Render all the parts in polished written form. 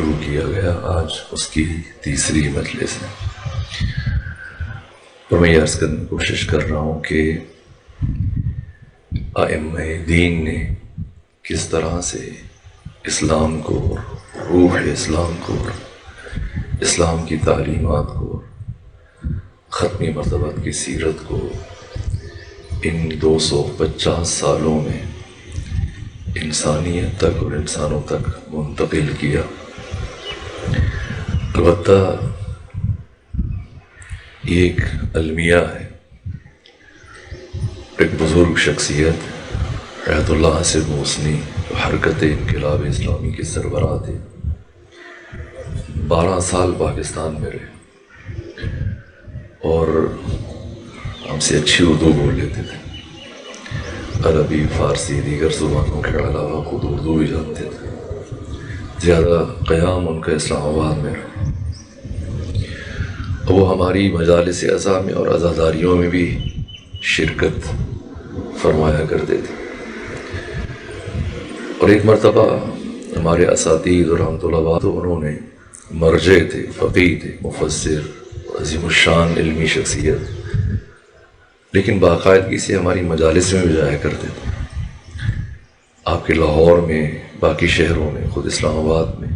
شروع کیا گیا، آج اس کی تیسری مجلس ہے، اور میں یہ عرض کرنے کی کوشش کر رہا ہوں کہ ائمہ دین نے کس طرح سے اسلام کو، روح اسلام کو، اسلام کی تعلیمات کو، ختمی مرتبہ کی سیرت کو ان 250 سالوں میں انسانیت تک اور انسانوں تک منتقل کیا۔ البتہ یہ ایک المیہ ہے، ایک بزرگ شخصیت رحمت اللہ حسن محسنی حرکت انقلاب اسلامی کے سربراہ تھے، 12 سال پاکستان میں رہے اور ہم سے اچھی اردو بول لیتے تھے، عربی، فارسی، دیگر زبانوں کے علاوہ خود اردو بھی جانتے تھے۔ زیادہ قیام ان کا اسلام آباد میں رہا، وہ ہماری مجالس عزا میں اور عزاداریوں میں بھی شرکت فرمایا کرتے تھے، اور ایک مرتبہ ہمارے اساتید اور رحمۃ اللہ تو انہوں نے مرجع تھے، فقیہ تھے، مفسر، عظیم الشان علمی شخصیت، لیکن باقاعدگی سے ہماری مجالس میں بھی جایا کرتے تھے، آپ کے لاہور میں، باقی شہروں میں، خود اسلام آباد میں۔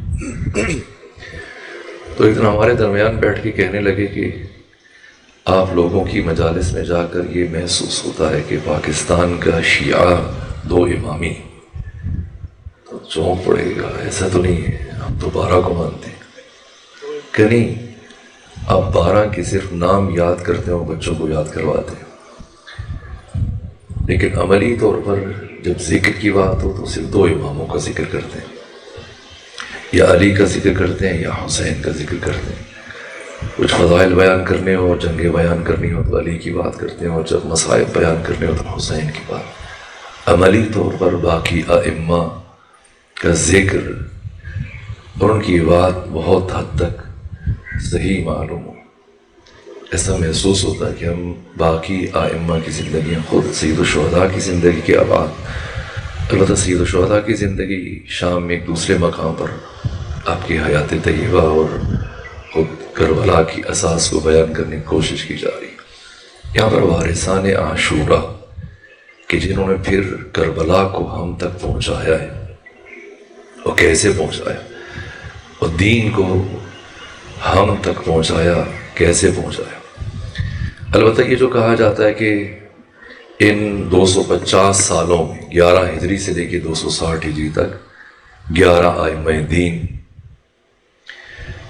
تو ایک دن ہمارے درمیان بیٹھ کے کہنے لگے کہ آپ لوگوں کی مجالس میں جا کر یہ محسوس ہوتا ہے کہ پاکستان کا شیعہ 2 امامی، تو چونک پڑے گا، ایسا تو نہیں ہے، ہم تو 12 کو مانتے ہیں کہ نہیں، آپ 12 کے صرف نام یاد کرتے ہو، بچوں کو یاد کرواتے ہیں، لیکن عملی طور پر جب ذکر کی بات ہو تو صرف 2 اماموں کا ذکر کرتے ہیں، یا علی کا ذکر کرتے ہیں یا حسین کا ذکر کرتے ہیں۔ کچھ فضائل بیان کرنے ہو، جنگیں بیان کرنی ہو تو علی کی بات کرتے ہیں، اور جب مصائب بیان کرنے ہو تو حسین کی بات۔ عملی طور پر باقی ائمہ کا ذکر اور ان کی بات بہت حد تک صحیح معلوم ہو، ایسا محسوس ہوتا ہے کہ ہم باقی ائمہ کی زندگیاں، خود سید الشہداء کی زندگی کے ابعاد، البتہ سید الشہداء کی زندگی شام میں ایک دوسرے مقام پر آپ کی حیات طیبہ اور خود کربلا کی اساس کو بیان کرنے کی کوشش کی جا رہی ہے۔ یہاں پر وارثان عاشورہ کہ جنہوں نے پھر کربلا کو ہم تک پہنچایا ہے، اور کیسے پہنچایا، اور دین کو ہم تک پہنچایا، کیسے پہنچایا۔ البتہ یہ جو کہا جاتا ہے کہ ان 250 سالوں میں 11 ہجری سے لے کے 260 ہجری تک 11 ائمہ دین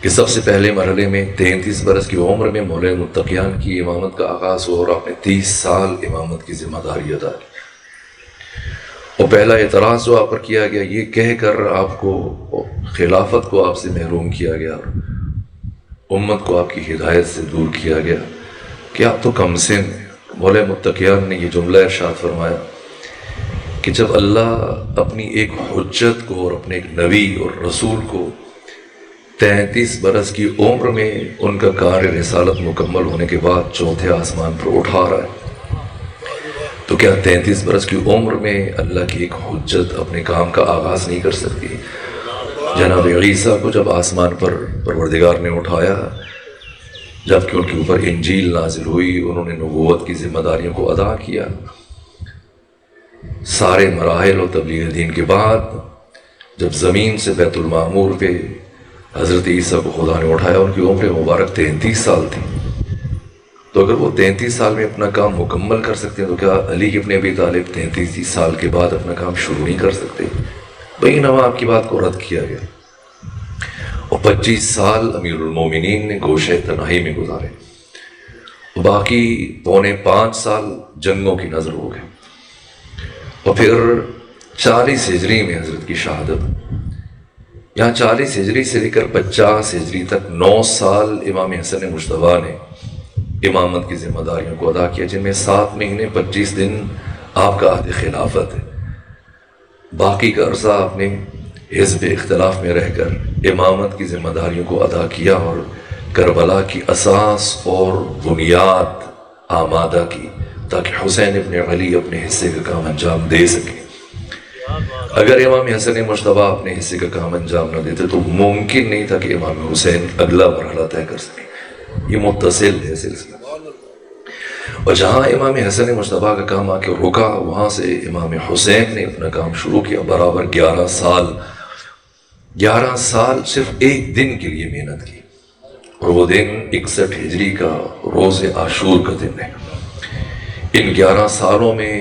کہ سب سے پہلے مرحلے میں 33 برس کی عمر میں مولانا متقیان کی امامت کا آغاز ہوا، اور آپ نے 30 سال امامت کی ذمہ داری ادا کی، اور پہلا اعتراض جو آپ پر کیا گیا یہ کہہ کر آپ کو خلافت کو آپ سے محروم کیا گیا، امت کو آپ کی ہدایت سے دور کیا گیا کہ آپ تو کم سن ہیں۔ مولانا متقیان نے یہ جملہ ارشاد فرمایا کہ جب اللہ اپنی ایک حجت کو اور اپنے ایک نبی اور رسول کو 33 برس کی عمر میں ان کا کار رسالت مکمل ہونے کے بعد چوتھے آسمان پر اٹھا رہا ہے، تو کیا 33 برس کی عمر میں اللہ کی ایک حجت اپنے کام کا آغاز نہیں کر سکتی؟ جناب عیسیٰ کو جب آسمان پر پروردگار نے اٹھایا، جبکہ ان کے اوپر انجیل نازل ہوئی، انہوں نے نبوت کی ذمہ داریوں کو ادا کیا، سارے مراحل و تبلیغ دین کے بعد جب زمین سے بیت المعمور پہ حضرت عیسیٰ کو خدا نے اٹھایا، ان کی عمر مبارک 33 سال تھی، تو اگر وہ 33 سال میں اپنا کام مکمل کر سکتے ہیں تو کیا علی ابن ابی طالب 33 سال کے بعد اپنا کام شروع نہیں کر سکتے؟ بینما آپ کی بات کو رد کیا گیا، اور 25 سال امیر المومنین نے گوشہ تنہائی میں گزارے، باقی پونے 5 سال جنگوں کی نظر ہو گئے، اور پھر 40 ہجری میں حضرت کی شہادت۔ یہاں 40 ہجری سے لے کر 50 ہجری تک 9 سال امام حسن مجتبیٰ نے امامت کی ذمہ داریوں کو ادا کیا، جن میں 7 مہینے 25 دن آپ کا عہد خلافت ہے، باقی کا عرصہ آپ نے حزب اختلاف میں رہ کر امامت کی ذمہ داریوں کو ادا کیا، اور کربلا کی اساس اور بنیاد آمادہ کی تاکہ حسین ابن علی اپنے حصے کا کام انجام دے سکے۔ اگر امام حسن مجتبی اپنے حصے کا کام انجام نہ دیتے تو ممکن نہیں تھا کہ امام حسین اگلا مرحلہ طے کر سکے. یہ متصل ہے سلسلہ. اور جہاں امام حسن مجتبی کا کام آ کے رکا، وہاں سے امام حسین نے اپنا کام شروع کیا. برابر 11 سال صرف ایک دن کے لیے محنت کی، اور وہ دن 61 ہجری کا روز عاشور کا دن ہے. ان 11 سالوں میں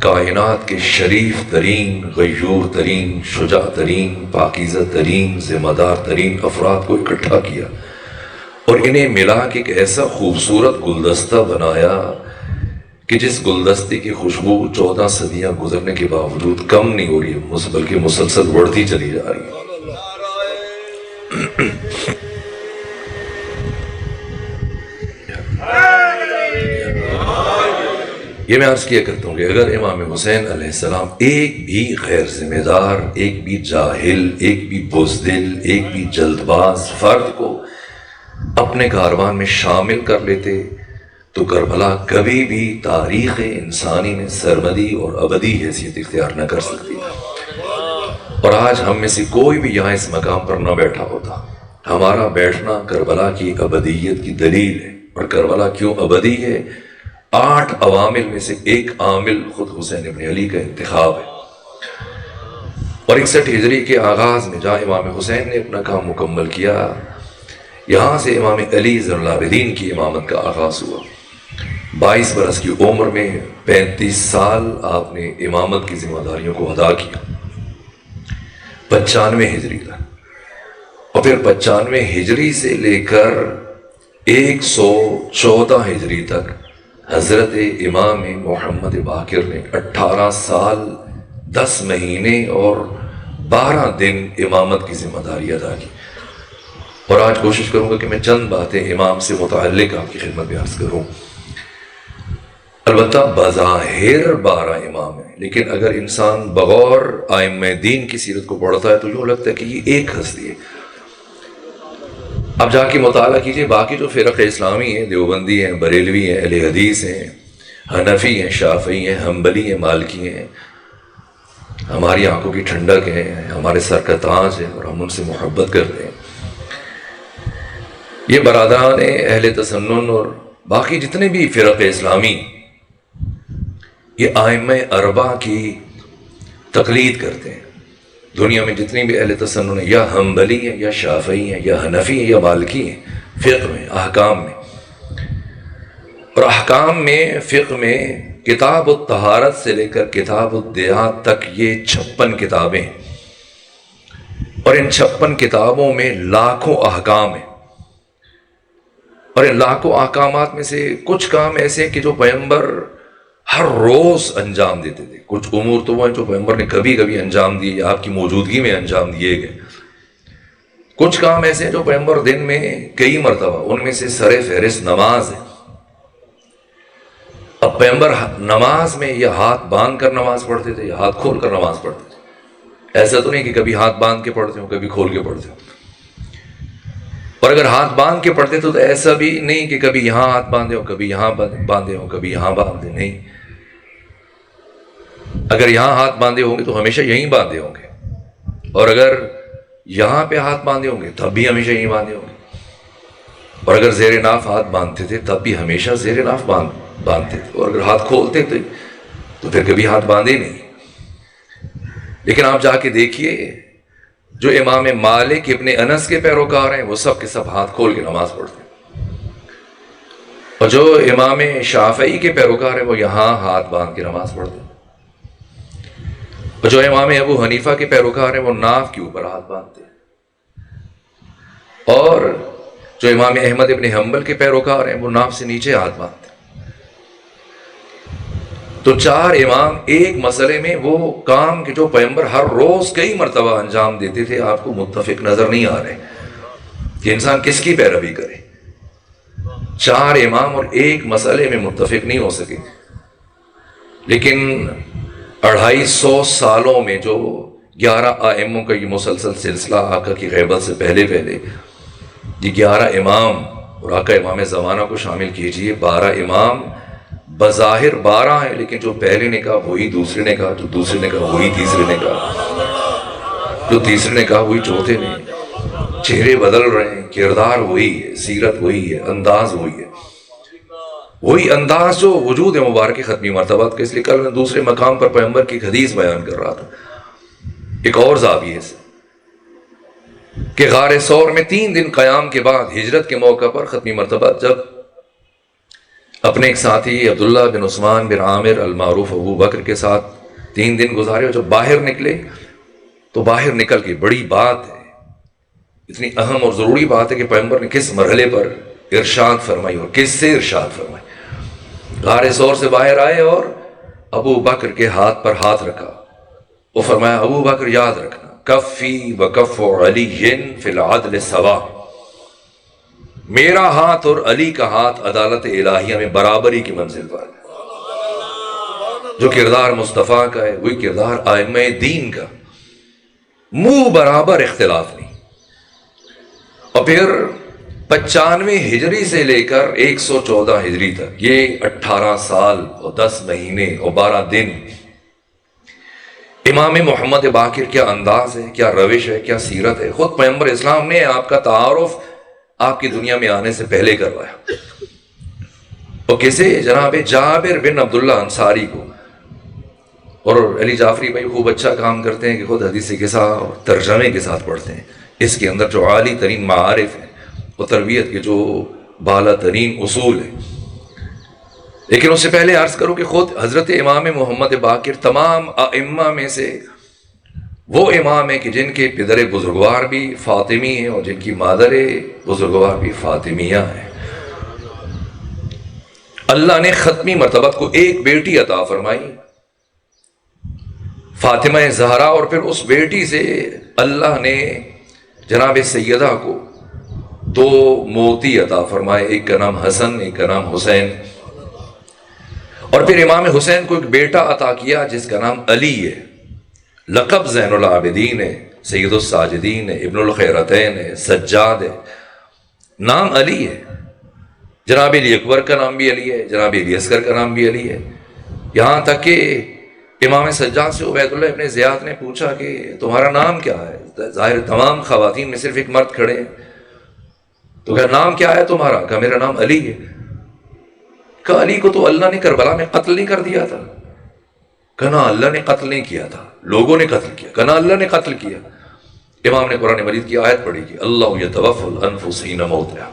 کائنات کے شریف ترین، غیور ترین، شجاع ترین، پاکیزہ ترین، ذمہ دار ترین افراد کو اکٹھا کیا اور انہیں ملا کے ایک ایسا خوبصورت گلدستہ بنایا کہ جس گلدستے کی خوشبو 14 صدیاں گزرنے کے باوجود کم نہیں ہو رہی، بلکہ مسلسل بڑھتی چلی جا رہی ہے. یہ میں عرض کیا کرتا ہوں کہ اگر امام حسین علیہ السلام ایک بھی غیر ذمہ دار، ایک بھی جاہل، ایک بھی بزدل، ایک بھی جلد باز فرد کو اپنے کاروان میں شامل کر لیتے تو کربلا کبھی بھی تاریخ انسانی میں سرمدی اور ابدی حیثیت اختیار نہ کر سکتی. اور آج ہم میں سے کوئی بھی یہاں اس مقام پر نہ بیٹھا ہوتا. ہمارا بیٹھنا کربلا کی ابدیت کی دلیل ہے. اور کربلا کیوں ابدی ہے؟ 8 عوامل میں سے ایک عامل خود حسین ابن علی کا انتخاب ہے. اور 61 ہجری کے آغاز میں جہاں امام حسین نے اپنا کام مکمل کیا، یہاں سے امام علی زین العابدین کی امامت کا آغاز ہوا. 22 برس کی عمر میں 35 سال آپ نے امامت کی ذمہ داریوں کو ادا کیا. 95 ہجری تک، اور پھر 95 ہجری سے لے کر 114 ہجری تک حضرت امام محمد باقر نے 18 سال 10 مہینے اور 12 دن امامت کی ذمہ داری ادا کی. اور آج کوشش کروں گا کہ میں چند باتیں امام سے متعلق آپ کی خدمت میں عرض کروں. البتہ بظاہر 12 امام ہیں، لیکن اگر انسان بغور ائمہ دین کی سیرت کو پڑھتا ہے تو یوں لگتا ہے کہ یہ ایک ہستی ہے. اب جا کے مطالعہ کیجئے باقی جو فرق اسلامی ہیں، دیوبندی ہیں، بریلوی ہیں، اہل حدیث ہیں، حنفی ہیں، شافعی ہیں، حنبلی ہیں، مالکی ہیں، ہماری آنکھوں کی ٹھنڈک ہیں، ہمارے سر کا تاج ہے اور ہم ان سے محبت کرتے ہیں. یہ برادران اہل تسنن اور باقی جتنے بھی فرق اسلامی یہ ائمہ اربعہ کی تقلید کرتے ہیں. دنیا میں جتنی بھی اہل تسنن ہیں، یا حنبلی ہیں، یا شافعی ہیں، یا حنفی ہیں، یا مالکی ہیں، فقہ میں، احکام میں. اور احکام میں، فقہ میں کتاب الطہارت سے لے کر کتاب الدیات تک یہ 56 کتابیں ہیں. اور ان 56 کتابوں میں لاکھوں احکام ہیں. اور ان لاکھوں احکامات میں سے کچھ کام ایسے ہیں کہ جو پیغمبر ہر روز انجام دیتے تھے. کچھ امور تو وہ ہیں جو پیغمبر نے کبھی کبھی انجام دیے یا آپ کی موجودگی میں انجام دیے گئے. کچھ کام ایسے ہیں جو پیغمبر دن میں کئی مرتبہ، ان میں سے سر فہرست نماز ہے. اب پیغمبر نماز میں یا ہاتھ باندھ کر نماز پڑھتے تھے یا ہاتھ کھول کر نماز پڑھتے تھے. ایسا تو نہیں کہ کبھی ہاتھ باندھ کے پڑھتے ہوں، کبھی کھول کے پڑھتے ہوں. اور اگر ہاتھ باندھ کے پڑھتے تو ایسا بھی نہیں کہ کبھی یہاں ہاتھ باندھے ہوں، کبھی یہاں باندھے ہوں، کبھی یہاں باندھے. نہیں، اگر یہاں ہاتھ باندھے ہوں گے تو ہمیشہ یہیں باندھے ہوں گے، اور اگر یہاں پہ ہاتھ باندھے ہوں گے تب بھی ہمیشہ یہیں باندھے ہوں گے. اور اگر زیر ناف ہاتھ باندھتے تھے تب بھی ہمیشہ زیر ناف باندھتے تھے. اور اگر ہاتھ کھولتے تھے تو پھر کبھی ہاتھ باندھے نہیں. لیکن آپ جا کے دیکھیے جو امام مالک ابن انس کے پیروکار ہیں وہ سب کے سب ہاتھ کھول کے نماز پڑھتے ہیں. اور جو امام شافعی کے پیروکار ہیں وہ یہاں ہاتھ باندھ کے نماز پڑھتے ہیں. اور جو امام ابو حنیفہ کے پیروکار ہیں وہ ناف کے اوپر ہاتھ باندھتے ہیں. اور جو امام احمد ابن حنبل کے پیروکار ہیں وہ ناف سے نیچے ہاتھ باندھتے ہیں. تو 4 امام ایک مسئلے میں وہ کام کہ جو پیغمبر ہر روز کئی مرتبہ انجام دیتے تھے آپ کو متفق نظر نہیں آ رہے کہ انسان کس کی پیروی کرے. 4 امام اور ایک مسئلے میں متفق نہیں ہو سکے. لیکن 250 سالوں میں جو 11 ائموں کا یہ مسلسل سلسلہ آقا کی غیبت سے پہلے یہ 11 امام اور آقا امام زمانہ کو شامل کیجئے، 12 امام بظاہر 12 ہیں، لیکن جو پہلے نے کہا وہی دوسرے نے کہا، جو دوسرے نے کہا وہی تیسرے نے کہا، جو تیسرے نے کہا وہی چوتھے نے۔ چہرے بدل رہے ہیں، کردار وہی ہے، سیرت وہی ہے، انداز وہی ہے، وہی انداز جو وجود مبارک ختمی مرتبات کا۔ اس لیے کل میں دوسرے مقام پر پیغمبر کی ایک حدیث بیان کر رہا تھا ایک اور زاویے سے، کہ غار ثور میں 3 دن قیام کے بعد ہجرت کے موقع پر ختمی مرتبہ جب اپنے ایک ساتھی عبداللہ بن عثمان بن عامر المعروف ابو بکر کے ساتھ 3 دن گزارے، اور جب باہر نکلے تو باہر نکل کے بڑی بات ہے، اتنی اہم اور ضروری بات ہے کہ پیغمبر نے کس مرحلے پر ارشاد فرمائی اور کس سے ارشاد فرمائی۔ غار ثور سے باہر آئے اور ابو بکر کے ہاتھ پر ہاتھ رکھا، وہ فرمایا ابو بکر یاد رکھنا، کفی و کف علی فی العدل سوا، میرا ہاتھ اور علی کا ہاتھ عدالت الہیہ میں برابری کی منزل پر ہے۔ جو کردار مصطفیٰ کا ہے وہی کردار ائمہ دین کا، منہ برابر اختلاف نہیں۔ اور پھر 95 ہجری سے لے کر 114 ہجری تک یہ 18 سال اور 10 مہینے اور 12 دن امام محمد باقر کیا انداز ہے، کیا روش ہے، کیا سیرت ہے۔ خود پیغمبر اسلام نے آپ کا تعارف آپ کی دنیا میں آنے سے پہلے کروایا، اور کسے؟ جناب جابر بن عبداللہ انصاری کو۔ اور علی جعفری بھائی خوب اچھا کام کرتے ہیں کہ خود حدیث کے ساتھ اور ترجمے کے ساتھ پڑھتے ہیں، اس کے اندر جو عالی ترین معارف ہیں اور تربیت کے جو بالا ترین اصول ہیں۔ لیکن اس سے پہلے عرض کروں کہ خود حضرت امام محمد باقر تمام ائمہ میں سے وہ امام ہیں کہ جن کے پدر بزرگوار بھی فاطمی ہیں اور جن کی مادر بزرگوار بھی فاطمیہ ہیں۔ اللہ نے ختمی مرتبت کو ایک بیٹی عطا فرمائی، فاطمہ زہرا، اور پھر اس بیٹی سے اللہ نے جناب سیدہ کو 2 موتی عطا فرمائے، ایک کا نام حسن، ایک کا نام حسین۔ اور پھر امام حسین کو ایک بیٹا عطا کیا جس کا نام علی ہے، لقب زین العابدین ہے، سید الساجدین ہے، ابن الخیرتین ہے، سجاد ہے، نام علی ہے۔ جناب علی اکبر کا نام بھی علی ہے، جناب علی اصغر کا نام بھی علی ہے، یہاں تک کہ امام سجاد سے عبید اللہ ابن زیاد نے پوچھا کہ تمہارا نام کیا ہے؟ ظاہر تمام خواتین میں صرف ایک مرد کھڑے ہیں، تو کہا نام کیا ہے تمہارا؟ کہا میرا نام علی ہے۔ کہا علی کو تو اللہ نے کربلا میں قتل نہیں کر دیا تھا؟ کہا اللہ نے قتل نہیں کیا تھا، لوگوں نے قتل کیا۔ کہا اللہ نے قتل کیا۔ امام نے قرآن مجید کی آیت پڑھی کہ اللہ یتوفی الانفس حین موتہا،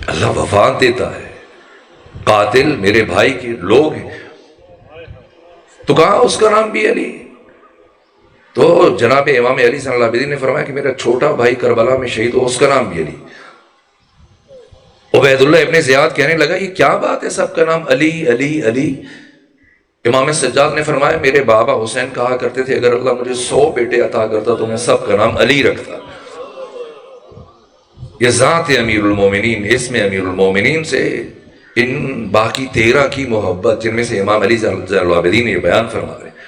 اللہ وفات دیتا ہے، قاتل میرے بھائی کے لوگ ہیں۔ تو کہا اس کا نام بھی علی۔ تو جناب امام علی صلی اللہ علیہ وسلم نے فرمایا کہ میرا چھوٹا بھائی کربلا میں شہید ہو، اس کا نام بھی علی۔ عبید اللہ ابن زیاد کہنے لگا یہ کیا بات ہے، سب کا نام علی علی علی۔ امام سجاد نے فرمایا میرے بابا حسین کہا کرتے تھے اگر اللہ مجھے 100 بیٹے عطا کرتا تو میں سب کا نام علی رکھتا۔ یہ ذات امیر المومنین، اسم امیر المومنین سے ان باقی 13 کی محبت، جن میں سے امام علی زین العابدین یہ بیان فرما رہے ہیں۔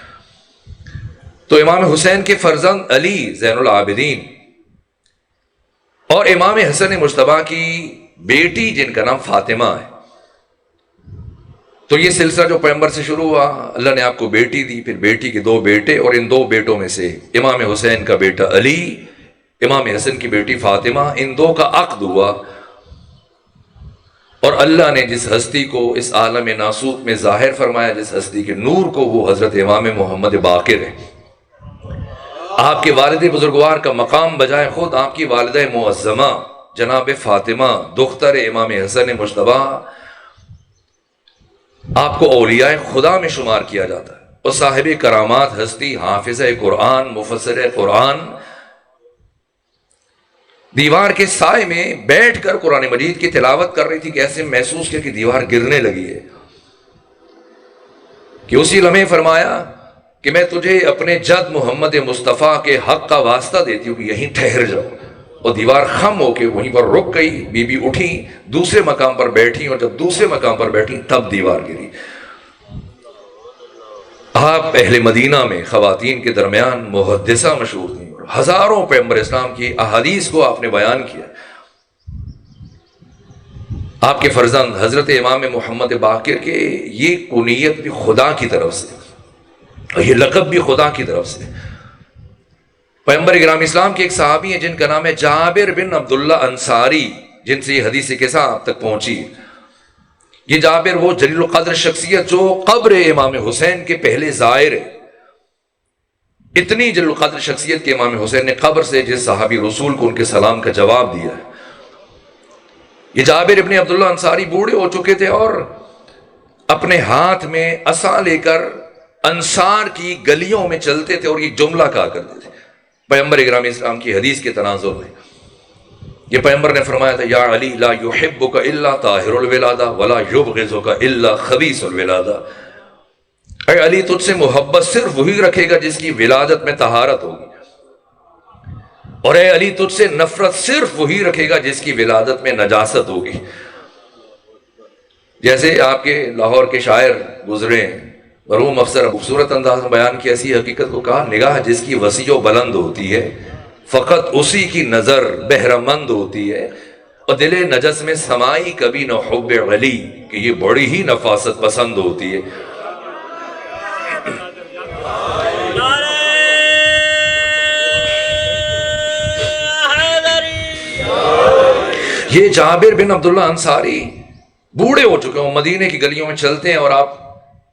تو امام حسین کے فرزند علی زین العابدین اور امام حسن مجتبیٰ کی بیٹی جن کا نام فاطمہ ہے۔ تو یہ سلسلہ جو پیغمبر سے شروع ہوا، اللہ نے آپ کو بیٹی دی، پھر بیٹی کے 2 بیٹے، اور ان 2 بیٹوں میں سے امام حسین کا بیٹا علی، امام حسن کی بیٹی فاطمہ، ان 2 کا عقد ہوا۔ اور اللہ نے جس ہستی کو اس عالم ناسوت میں ظاہر فرمایا، جس ہستی کے نور کو، وہ حضرت امام محمد باقر ہے۔ آپ کے والد بزرگوار کا مقام بجائے خود آپ کی والدہ معظمہ جناب فاطمہ دختر امام حسن مجتبیٰ، آپ کو اولیاء خدا میں شمار کیا جاتا ہے، اور صاحب کرامات ہستی، حافظ قرآن، مفسر قرآن، دیوار کے سائے میں بیٹھ کر قرآن مجید کی تلاوت کر رہی تھی کہ ایسے محسوس کیا کہ دیوار گرنے لگی ہے، کہ اسی لمحے فرمایا کہ میں تجھے اپنے جد محمد مصطفیٰ کے حق کا واسطہ دیتی ہوں کہ یہیں ٹھہر جاؤ۔ اور دیوار خم ہو کے وہیں پر رک گئی، بی بی اٹھی، دوسرے مقام پر بیٹھی، اور جب دوسرے مقام پر بیٹھی تب دیوار گری۔ آپ اہل مدینہ میں خواتین کے درمیان محدثہ مشہور تھیں، اور ہزاروں پیغمبر اسلام کی احادیث کو آپ نے بیان کیا۔ آپ کے فرزند حضرت امام محمد باقر کے یہ کنیت بھی خدا کی طرف سے اور یہ لقب بھی خدا کی طرف سے۔ پیغمبر اکرام اسلام کے ایک صحابی ہیں جن کا نام ہے جابر بن عبداللہ انصاری، جن سے یہ حدیث قصہ آپ تک پہنچی۔ یہ جابر وہ جلیل القدر شخصیت جو قبر امام حسین کے پہلے زائر ہے، اتنی جلیل القدر شخصیت کے امام حسین نے قبر سے جس صحابی رسول کو ان کے سلام کا جواب دیا ہے۔ یہ جابر ابن عبداللہ انصاری بوڑھے ہو چکے تھے اور اپنے ہاتھ میں عصا لے کر انصار کی گلیوں میں چلتے تھے اور یہ جملہ کہا کرتے تھے پیغمبر اکرام اسلام کی حدیث کے تناظر میں۔ یہ پیغمبر نے فرمایا تھا یا علی لا یحبک الا طاہر الولادہ ولا یبغضک الا خبیث الولادہ، اے علی تجھ سے محبت صرف وہی رکھے گا جس کی ولادت میں طہارت ہوگی، اور اے علی تجھ سے نفرت صرف وہی رکھے گا جس کی ولادت میں نجاست ہوگی۔ جیسے آپ کے لاہور کے شاعر گزرے مرحوم افسر خوبصورت انداز میں بیان کی ایسی حقیقت کو کہا، نگاہ جس کی وسیع و بلند ہوتی ہے فقط اسی کی نظر بہرمند ہوتی ہے، اور دل نجس میں سمائی کبھی نہ حب علی کہ یہ بڑی ہی نفاست پسند ہوتی ہے۔ یہ جابر بن عبداللہ انصاری بوڑھے ہو چکے ہیں، مدینے کی گلیوں میں چلتے ہیں اور آپ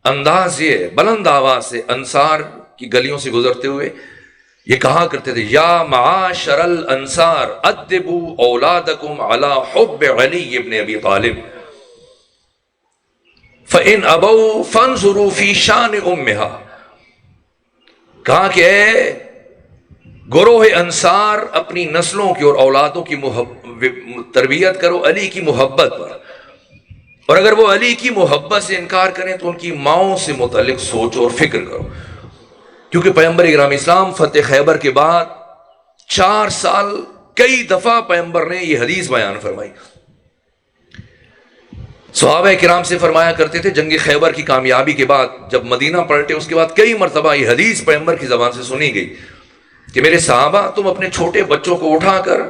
انداز یہ بلند آواز سے انصار کی گلیوں سے گزرتے ہوئے یہ کہا کرتے تھے یا معاشر الانصار ادبوا اولادکم علی حب علی ابن ابی طالب فإن ابوا فانظروا فی شان امہا۔ کہا کہ اے گروہ انصار اپنی نسلوں کی اور اولادوں کی تربیت کرو علی کی محبت پر، اور اگر وہ علی کی محبت سے انکار کریں تو ان کی ماؤں سے متعلق سوچو اور فکر کرو، کیونکہ پیغمبر اکرام اسلام فتح خیبر کے بعد 4 سال کئی دفعہ پیغمبر نے یہ حدیث بیان فرمائی۔ صحابہ کرام سے فرمایا کرتے تھے جنگ خیبر کی کامیابی کے بعد جب مدینہ پلٹے اس کے بعد کئی مرتبہ یہ حدیث پیغمبر کی زبان سے سنی گئی کہ میرے صحابہ تم اپنے چھوٹے بچوں کو اٹھا کر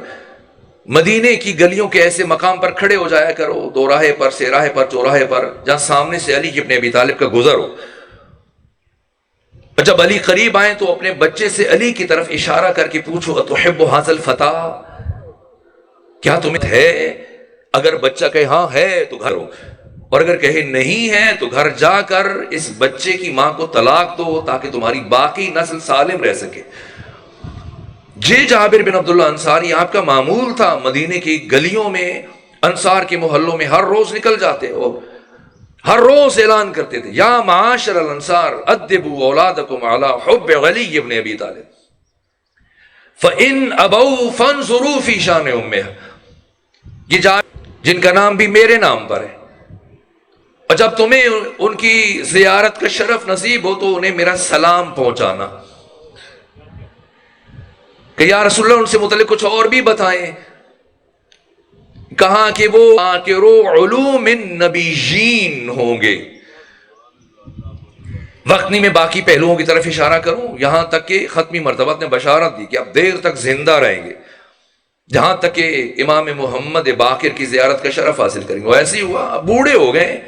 مدینے کی گلیوں کے ایسے مقام پر کھڑے ہو جایا کرو، دوراہے پر، سیراہے پر، چوراہے پر، جہاں سامنے سے علی ابن ابی طالب کا گزر ہو، اور جب علی قریب آئیں تو اپنے بچے سے علی کی طرف اشارہ کر کے پوچھو اتحب ھذا الفتى، کیا تمہیں ہے؟ اگر بچہ کہے ہاں ہے تو گھر ہو، اور اگر کہے نہیں ہے تو گھر جا کر اس بچے کی ماں کو طلاق دو تاکہ تمہاری باقی نسل سالم رہ سکے۔ جی جابر بن عبداللہ انصاری آپ کا معمول تھا مدینے کی گلیوں میں انصار کے محلوں میں ہر روز نکل جاتے اور ہر روز اعلان کرتے تھے یا معاشر الانصار ادبوا اولادکم علی حب علی ابن ابی طالب فإن ابوا فانظروا فی شان امہا۔ یہ جن کا نام بھی میرے نام پر ہے، اور جب تمہیں ان کی زیارت کا شرف نصیب ہو تو انہیں میرا سلام پہنچانا۔ کہ یا رسول اللہ ان سے متعلق کچھ اور بھی بتائیں، کہا کہ وہ آکرو علوم النبیین ہوں گے۔ وقت نہیں میں باقی پہلوؤں کی طرف اشارہ کروں، یہاں تک کہ ختمی مرتبت نے بشارت دی کہ اب دیر تک زندہ رہیں گے، جہاں تک کہ امام محمد باقر کی زیارت کا شرف حاصل کریں گے۔ وہ ایسے ہی ہوا، بوڑھے ہو گئے،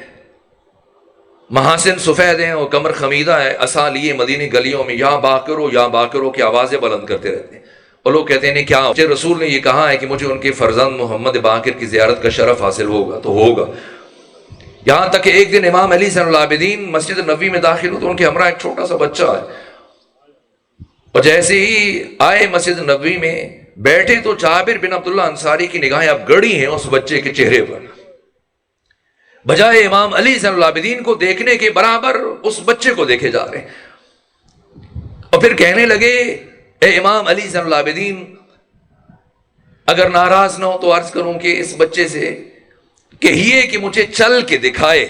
محاسن سفید ہیں اور کمر خمیدہ ہے، عصا لیے مدینی گلیوں میں یا باقرو کی آوازیں بلند کرتے رہتے ہیں، اور لوگ کہتے ہیں کیا مجھے رسول نے یہ کہا ہے کہ مجھے ان کے فرزند محمد باقر کی زیارت کا شرف حاصل ہوگا تو ہوگا۔ یہاں تک کہ ایک دن امام علی زین العابدین مسجد نبوی میں داخل ہو تو ان کے ہمراہ ایک چھوٹا سا بچہ ہے، اور جیسے ہی آئے مسجد نبوی میں بیٹھے تو جابر بن عبداللہ انصاری کی نگاہیں اب گڑی ہیں اس بچے کے چہرے پر، بجائے امام علی زین العابدین کو دیکھنے کے برابر اس بچے کو دیکھے جا رہے ہیں، اور پھر کہنے لگے اے امام علی زین العابدین اگر ناراض نہ ہو تو عرض کروں کہ اس بچے سے کہیے کہ مجھے چل کے دکھائے۔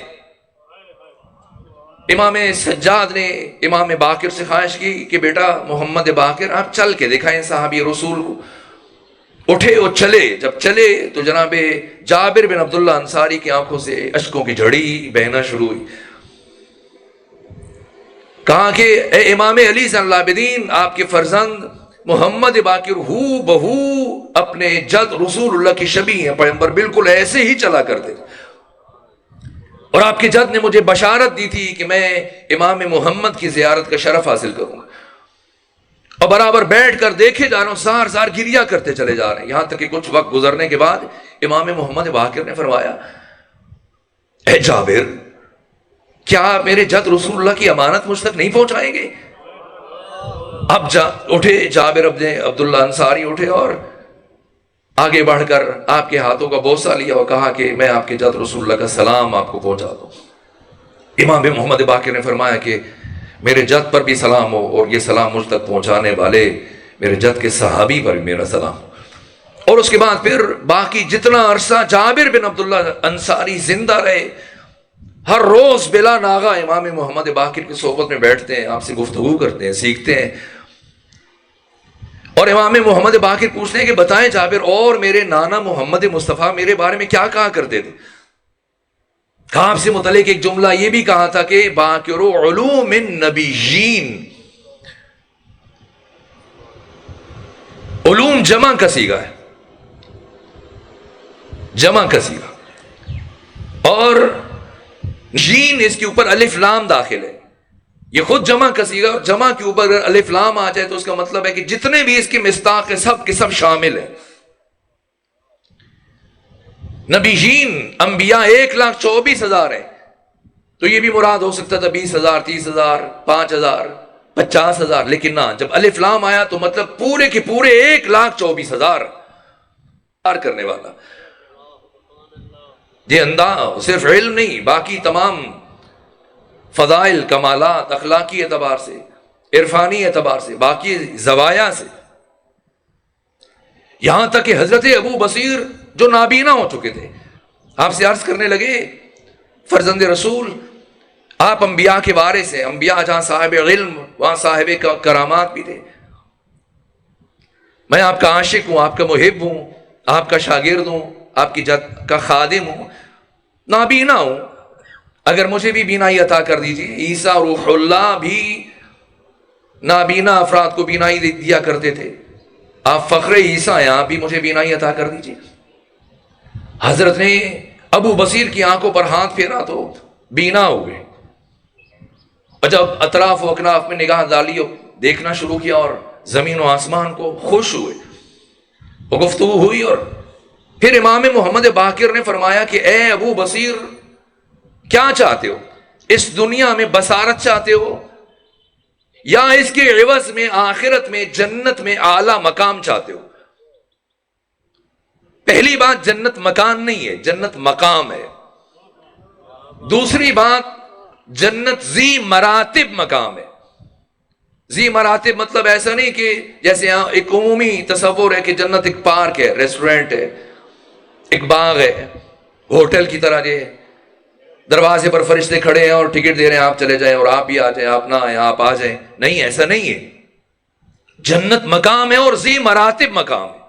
امام سجاد نے امام باقر سے خواہش کی کہ بیٹا محمد باقر آپ چل کے دکھائیں صحابی رسول کو۔ اٹھے اور چلے، جب چلے تو جناب جابر بن عبداللہ انصاری کی آنکھوں سے اشکوں کی جھڑی بہنا شروع ہوئی۔ کہا کہ اے امام علی زین العابدین آپ کے فرزند محمد باقر ہو بہو اپنے جد رسول اللہ کی شبیہ ہیں، پیغمبر بالکل ایسے ہی چلا کرتے تھے۔ اور آپ کے جد نے مجھے بشارت دی تھی کہ میں امام محمد کی زیارت کا شرف حاصل کروں گا. اور برابر بیٹھ کر دیکھے جا رہا ہوں زار زار گریا کرتے چلے جا رہے ہیں. یہاں تک کہ کچھ وقت گزرنے کے بعد امام محمد باقر نے فرمایا اے جابر، کیا میرے جد رسول اللہ کی امانت مجھ تک نہیں پہنچائیں گے؟ اب اٹھے جابر ابن عبداللہ انصاری اٹھے اور آگے بڑھ کر آپ کے ہاتھوں کا بوسہ لیا اور کہا کہ میں آپ کے جد رسول اللہ کا سلام آپ کو پہنچا دوں. امام محمد باقر نے فرمایا کہ میرے جد پر بھی سلام ہو اور یہ سلام مجھ تک پہنچانے والے میرے جد کے صحابی پر بھی میرا سلام ہو. اور اس کے بعد پھر باقی جتنا عرصہ جابر بن عبداللہ انصاری زندہ رہے، ہر روز بلا ناغہ امام محمد باقر کی صحبت میں بیٹھتے ہیں، آپ سے گفتگو کرتے ہیں، سیکھتے ہیں. اور امام محمد باقر پوچھتے ہیں کہ بتائیں جابر، اور میرے نانا محمد مصطفیٰ میرے بارے میں کیا کہا کرتے تھے؟ کہا آپ سے متعلق ایک جملہ یہ بھی کہا تھا کہ باقر علوم النبیین، علوم جمع کا صیغہ ہے، جمع کا صیغہ، اور جین اس کے اوپر الف لام داخل ہے. یہ خود جمع کا صیغہ، اور جمع کے اوپر اگر الف لام آ جائے تو اس کا مطلب ہے کہ جتنے بھی اس کے مصداق ہیں سب کے سب شامل ہیں. نبیین انبیاء 1,24,000 ہیں، تو یہ بھی مراد ہو سکتا تھا 20,000 30,000 5,000 50,000، لیکن نہ، جب الف لام آیا تو مطلب پورے کے پورے 1,24,000 کرنے والا. یہ انداز صرف علم نہیں، باقی تمام فضائل کمالات، اخلاقی اعتبار سے، عرفانی اعتبار سے، باقی زوایا سے، یہاں تک کہ حضرت ابو بصیر جو نابینا ہو چکے تھے آپ سے عرض کرنے لگے فرزند رسول، آپ انبیاء کے وارث ہیں، انبیاء جہاں صاحب علم وہاں صاحب کرامات بھی تھے. میں آپ کا عاشق ہوں، آپ کا محب ہوں، آپ کا شاگرد ہوں، آپ کی جد کا خادم ہوں، نابینا ہوں، اگر مجھے بھی بینائی عطا کر دیجیے. عیسیٰ روح اللہ بھی نابینا افراد کو بینائی دیا کرتے تھے، آپ فخر عیسیٰ ہیں، آپ بھی مجھے بینائی عطا کر دیجیے. حضرت نے ابو بصیر کی آنکھوں پر ہاتھ پھیرا تو بینا ہو گئے، اور جب اطراف و اکناف میں نگاہ ڈالی اور دیکھنا شروع کیا اور زمین و آسمان کو خوش ہوئے، وہ گفتگو ہوئی. اور پھر امام محمد باقر نے فرمایا کہ اے ابو بصیر، کیا چاہتے ہو؟ اس دنیا میں بصارت چاہتے ہو یا اس کے عوض میں آخرت میں جنت میں اعلیٰ مقام چاہتے ہو؟ پہلی بات، جنت مکان نہیں ہے، جنت مقام ہے. دوسری بات، جنت ذی مراتب مقام ہے. ذی مراتب مطلب ایسا نہیں کہ جیسے یہاں ایک عمومی تصور ہے کہ جنت ایک پارک ہے، ریسٹورنٹ ہے، ایک باغ ہے، ہوٹل کی طرح جو دروازے پر فرشتے کھڑے ہیں اور ٹکٹ دے رہے ہیں، آپ چلے جائیں اور آپ بھی آ جائیں، آپ نہ آئیں آپ آ جائیں. نہیں، ایسا نہیں ہے. جنت مقام ہے اور ذی مراتب مقام ہے،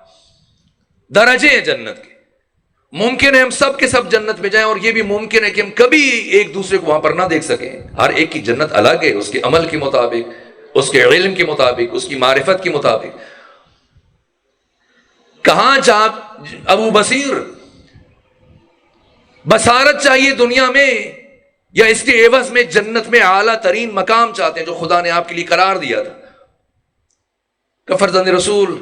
درجے ہیں جنت کے. ممکن ہے ہم سب کے سب جنت میں جائیں، اور یہ بھی ممکن ہے کہ ہم کبھی ایک دوسرے کو وہاں پر نہ دیکھ سکیں. ہر ایک کی جنت الگ ہے، اس کے عمل کے مطابق، اس کے علم کے مطابق، اس کی معرفت کے مطابق. کہاں جا ابو بصیر، بصارت چاہیے دنیا میں یا اس کے عوض میں جنت میں اعلیٰ ترین مقام چاہتے ہیں جو خدا نے آپ کے لیے قرار دیا تھا؟ کہ فرزند رسول،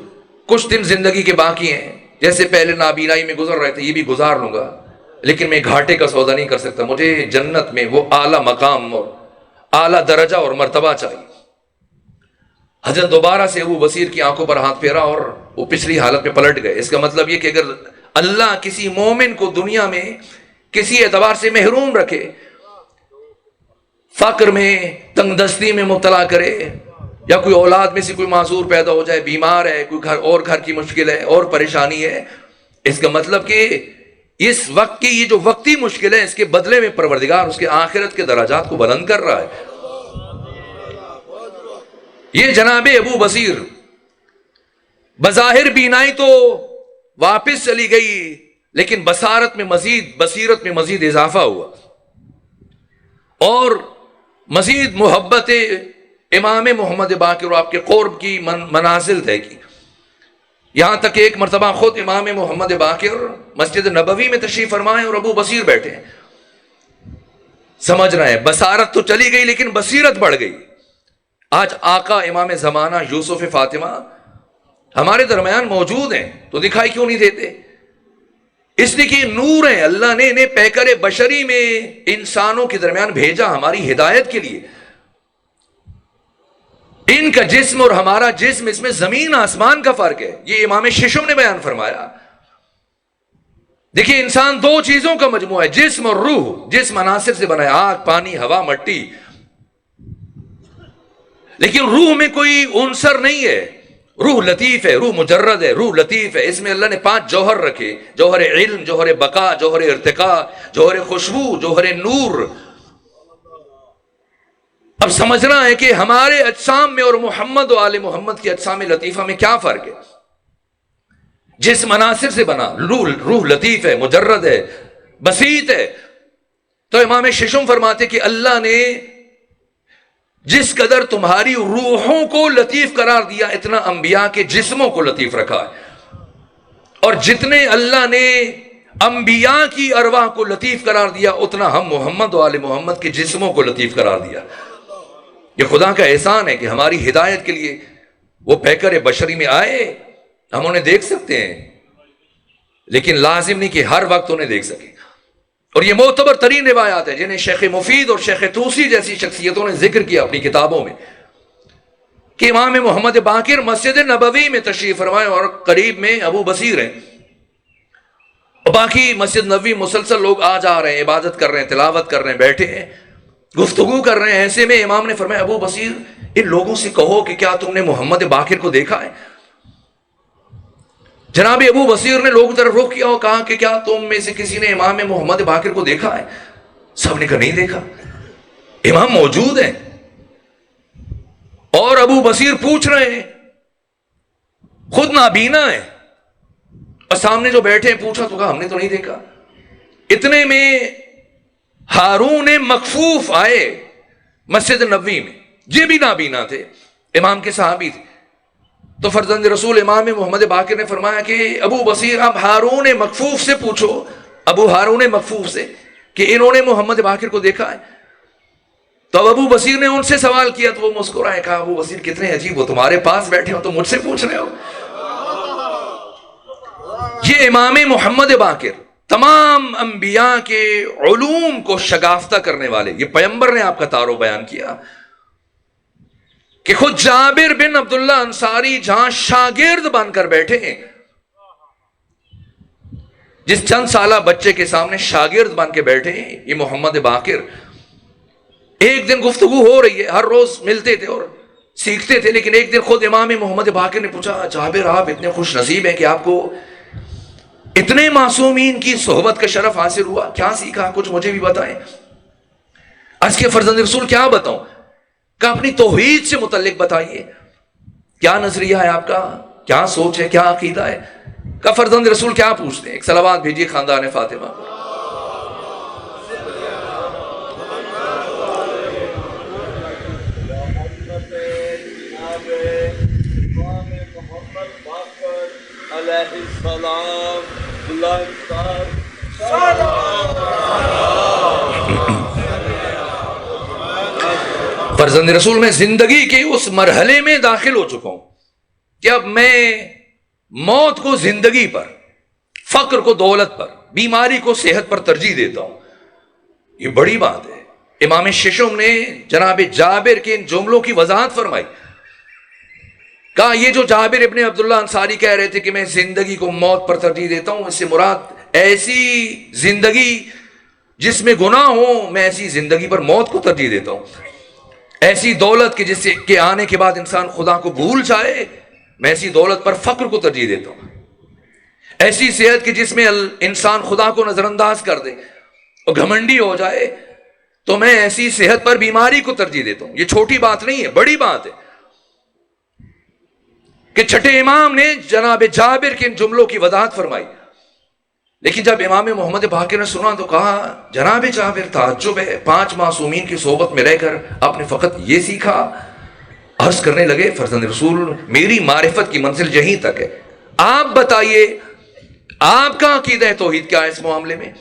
کچھ دن زندگی کے باقی ہیں، جیسے پہلے نابینائی میں گزر رہے تھے یہ بھی گزار لوں گا، لیکن میں گھاٹے کا سودا نہیں کر سکتا. مجھے جنت میں وہ اعلیٰ مقام اور اعلیٰ درجہ اور مرتبہ چاہیے. حضرت دوبارہ سے ابو بصیر کی آنکھوں پر ہاتھ پھیرا اور وہ پچھلی حالت میں پلٹ گئے. اس کا مطلب یہ کہ اگر اللہ کسی مومن کو دنیا میں کسی اعتبار سے محروم رکھے، فقر میں، تنگ دستی میں مبتلا کرے، یا کوئی اولاد میں سے کوئی معذور پیدا ہو جائے، بیمار ہے، کوئی گھر کی مشکل ہے اور پریشانی ہے، اس کا مطلب کہ اس وقت کی یہ جو وقتی مشکل ہے اس کے بدلے میں پروردگار اس کے آخرت کے درجات کو بلند کر رہا ہے. یہ جناب ابو بصیر، بظاہر بینائی تو واپس چلی گئی، لیکن بصارت میں مزید، بصیرت میں مزید اضافہ ہوا، اور مزید محبت امام محمد باقر اور آپ کے قرب کی منازل طے کی. یہاں تک کہ ایک مرتبہ خود امام محمد باقر مسجد نبوی میں تشریف فرمائے اور ابو بصیر بیٹھے ہیں. سمجھ رہے ہیں، بصارت تو چلی گئی لیکن بصیرت بڑھ گئی۔ آج آقا امام زمانہ یوسف فاطمہ ہمارے درمیان موجود ہیں تو دکھائی کیوں نہیں دیتے؟ اس لیے کہ نور ہیں، اللہ نے انہیں پیکر بشری میں انسانوں کے درمیان بھیجا ہماری ہدایت کے لیے۔ ان کا جسم اور ہمارا جسم، اس میں زمین آسمان کا فرق ہے، یہ امام ششم نے بیان فرمایا۔ دیکھیے انسان دو چیزوں کا مجموعہ ہے، جسم اور روح۔ جسم عناصر سے بنا ہے، آگ، پانی، ہوا، مٹی، لیکن روح میں کوئی عنصر نہیں ہے۔ روح لطیف ہے، روح مجرد ہے، روح لطیف ہے۔ اس میں اللہ نے 5 جوہر رکھے، جوہر علم، جوہر بقا، جوہر ارتقاء، جوہر خوشبو، جوہر نور۔ اب سمجھنا ہے کہ ہمارے اجسام میں اور محمد و آل محمد کے اجسام لطیفہ میں کیا فرق ہے۔ جسم عناصر سے بنا، روح لطیف ہے، مجرد ہے، بسیط ہے۔ تو امام ششم فرماتے کہ اللہ نے جس قدر تمہاری روحوں کو لطیف قرار دیا، اتنا انبیاء کے جسموں کو لطیف رکھا ہے، اور جتنے اللہ نے انبیاء کی ارواح کو لطیف قرار دیا، اتنا ہم محمد و آل محمد کے جسموں کو لطیف قرار دیا۔ یہ خدا کا احسان ہے کہ ہماری ہدایت کے لیے وہ پیکر بشری میں آئے۔ ہم انہیں دیکھ سکتے ہیں لیکن لازم نہیں کہ ہر وقت انہیں دیکھ سکیں۔ اور یہ معتبر ترین روایات ہیں جنہیں شیخ مفید اور شیخ توسی جیسی شخصیتوں نے ذکر کیا اپنی کتابوں میں، کہ امام محمد باقر مسجد نبوی میں تشریف فرمائے اور قریب میں ابو بصیر ہیں، اور باقی مسجد نبوی مسلسل لوگ آ جا رہے ہیں، عبادت کر رہے ہیں، تلاوت کر رہے ہیں، بیٹھے ہیں، گفتگو کر رہے ہیں۔ ایسے میں امام نے فرمایا ابو بصیر ان لوگوں سے کہو کہ کیا تم نے محمد باقر کو دیکھا ہے؟ جناب ابو بصیر نے لوگوں طرف رخ کیا اور کہا کہ کیا تم میں سے کسی نے امام محمد باقر کو دیکھا ہے؟ سب نے کہا نہیں دیکھا۔ امام موجود ہیں اور ابو بصیر پوچھ رہے ہیں، خود نابینا ہے، اور سامنے جو بیٹھے ہیں پوچھا تو کہا ہم نے تو نہیں دیکھا۔ اتنے میں ہارون مکفوف آئے مسجد نبوی میں، یہ بھی نابینا تھے، امام کے صحابی تھے۔ تو فرزند رسول امام محمد باقر نے فرمایا کہ ابو بصیر آپ ہارون مکفوف سے پوچھو، ابو ہارون مکفوف سے، کہ انہوں نے محمد باقر کو دیکھا ہے۔ تو اب ابو بصیر نے ان سے سوال کیا تو وہ مسکرائے، کہا ابو بصیر کتنے عجیب ہو، تمہارے پاس بیٹھے ہو تو مجھ سے پوچھ رہے ہو۔ یہ امام محمد باقر تمام انبیاء کے علوم کو شگافتہ کرنے والے، یہ پیغمبر نے آپ کا تعارف بیان کیا کہ خود جابر بن عبداللہ انصاری جہاں شاگرد بن کر بیٹھے ہیں، جس چند سالہ بچے کے سامنے شاگرد بن کے بیٹھے ہیں یہ محمد باقر، ایک دن گفتگو ہو رہی ہے، ہر روز ملتے تھے اور سیکھتے تھے، لیکن ایک دن خود امام محمد باقر نے پوچھا جابر آپ اتنے خوش نصیب ہیں کہ آپ کو اتنے معصومین کی صحبت کا شرف حاصل ہوا، کیا سیکھا کچھ مجھے بھی بتائیں۔ آج کے فرزند رسول کیا بتاؤں، کہ اپنی توحید سے متعلق بتائیے، کیا نظریہ ہے آپ کا، کیا سوچ ہے، کیا عقیدہ ہے۔ کہ فرزند رسول کیا پوچھتے ہیں، ایک صلوات بھیجیے خاندان فاطمہ کو۔ فرزند رسول میں زندگی کے اس مرحلے میں داخل ہو چکا ہوں کہ اب میں موت کو زندگی پر، فقر کو دولت پر، بیماری کو صحت پر ترجیح دیتا ہوں۔ یہ بڑی بات ہے۔ امام ششم نے جناب جابر کے ان جملوں کی وضاحت فرمائی، کہا یہ جو جابر ابن عبداللہ انصاری کہہ رہے تھے کہ میں زندگی کو موت پر ترجیح دیتا ہوں، اس سے مراد ایسی زندگی جس میں گناہ ہو، میں ایسی زندگی پر موت کو ترجیح دیتا ہوں۔ ایسی دولت کہ جس سے کہ آنے کے بعد انسان خدا کو بھول جائے، میں ایسی دولت پر فقر کو ترجیح دیتا ہوں۔ ایسی صحت کہ جس میں انسان خدا کو نظر انداز کر دے اور گھمنڈی ہو جائے، تو میں ایسی صحت پر بیماری کو ترجیح دیتا ہوں۔ یہ چھوٹی بات نہیں ہے، بڑی بات ہے کہ چھٹے امام نے جناب جابر کے ان جملوں کی وضاحت فرمائی۔ لیکن جب امام محمد باقر نے سنا تو کہا جناب جابر تعجب ہے، 5 معصومین کی صحبت میں رہ کر آپ نے فقط یہ سیکھا۔ عرض کرنے لگے فرزند رسول میری معرفت کی منزل یہیں تک ہے، آپ بتائیے آپ کا عقیدہ توحید کیا ہے اس معاملے میں۔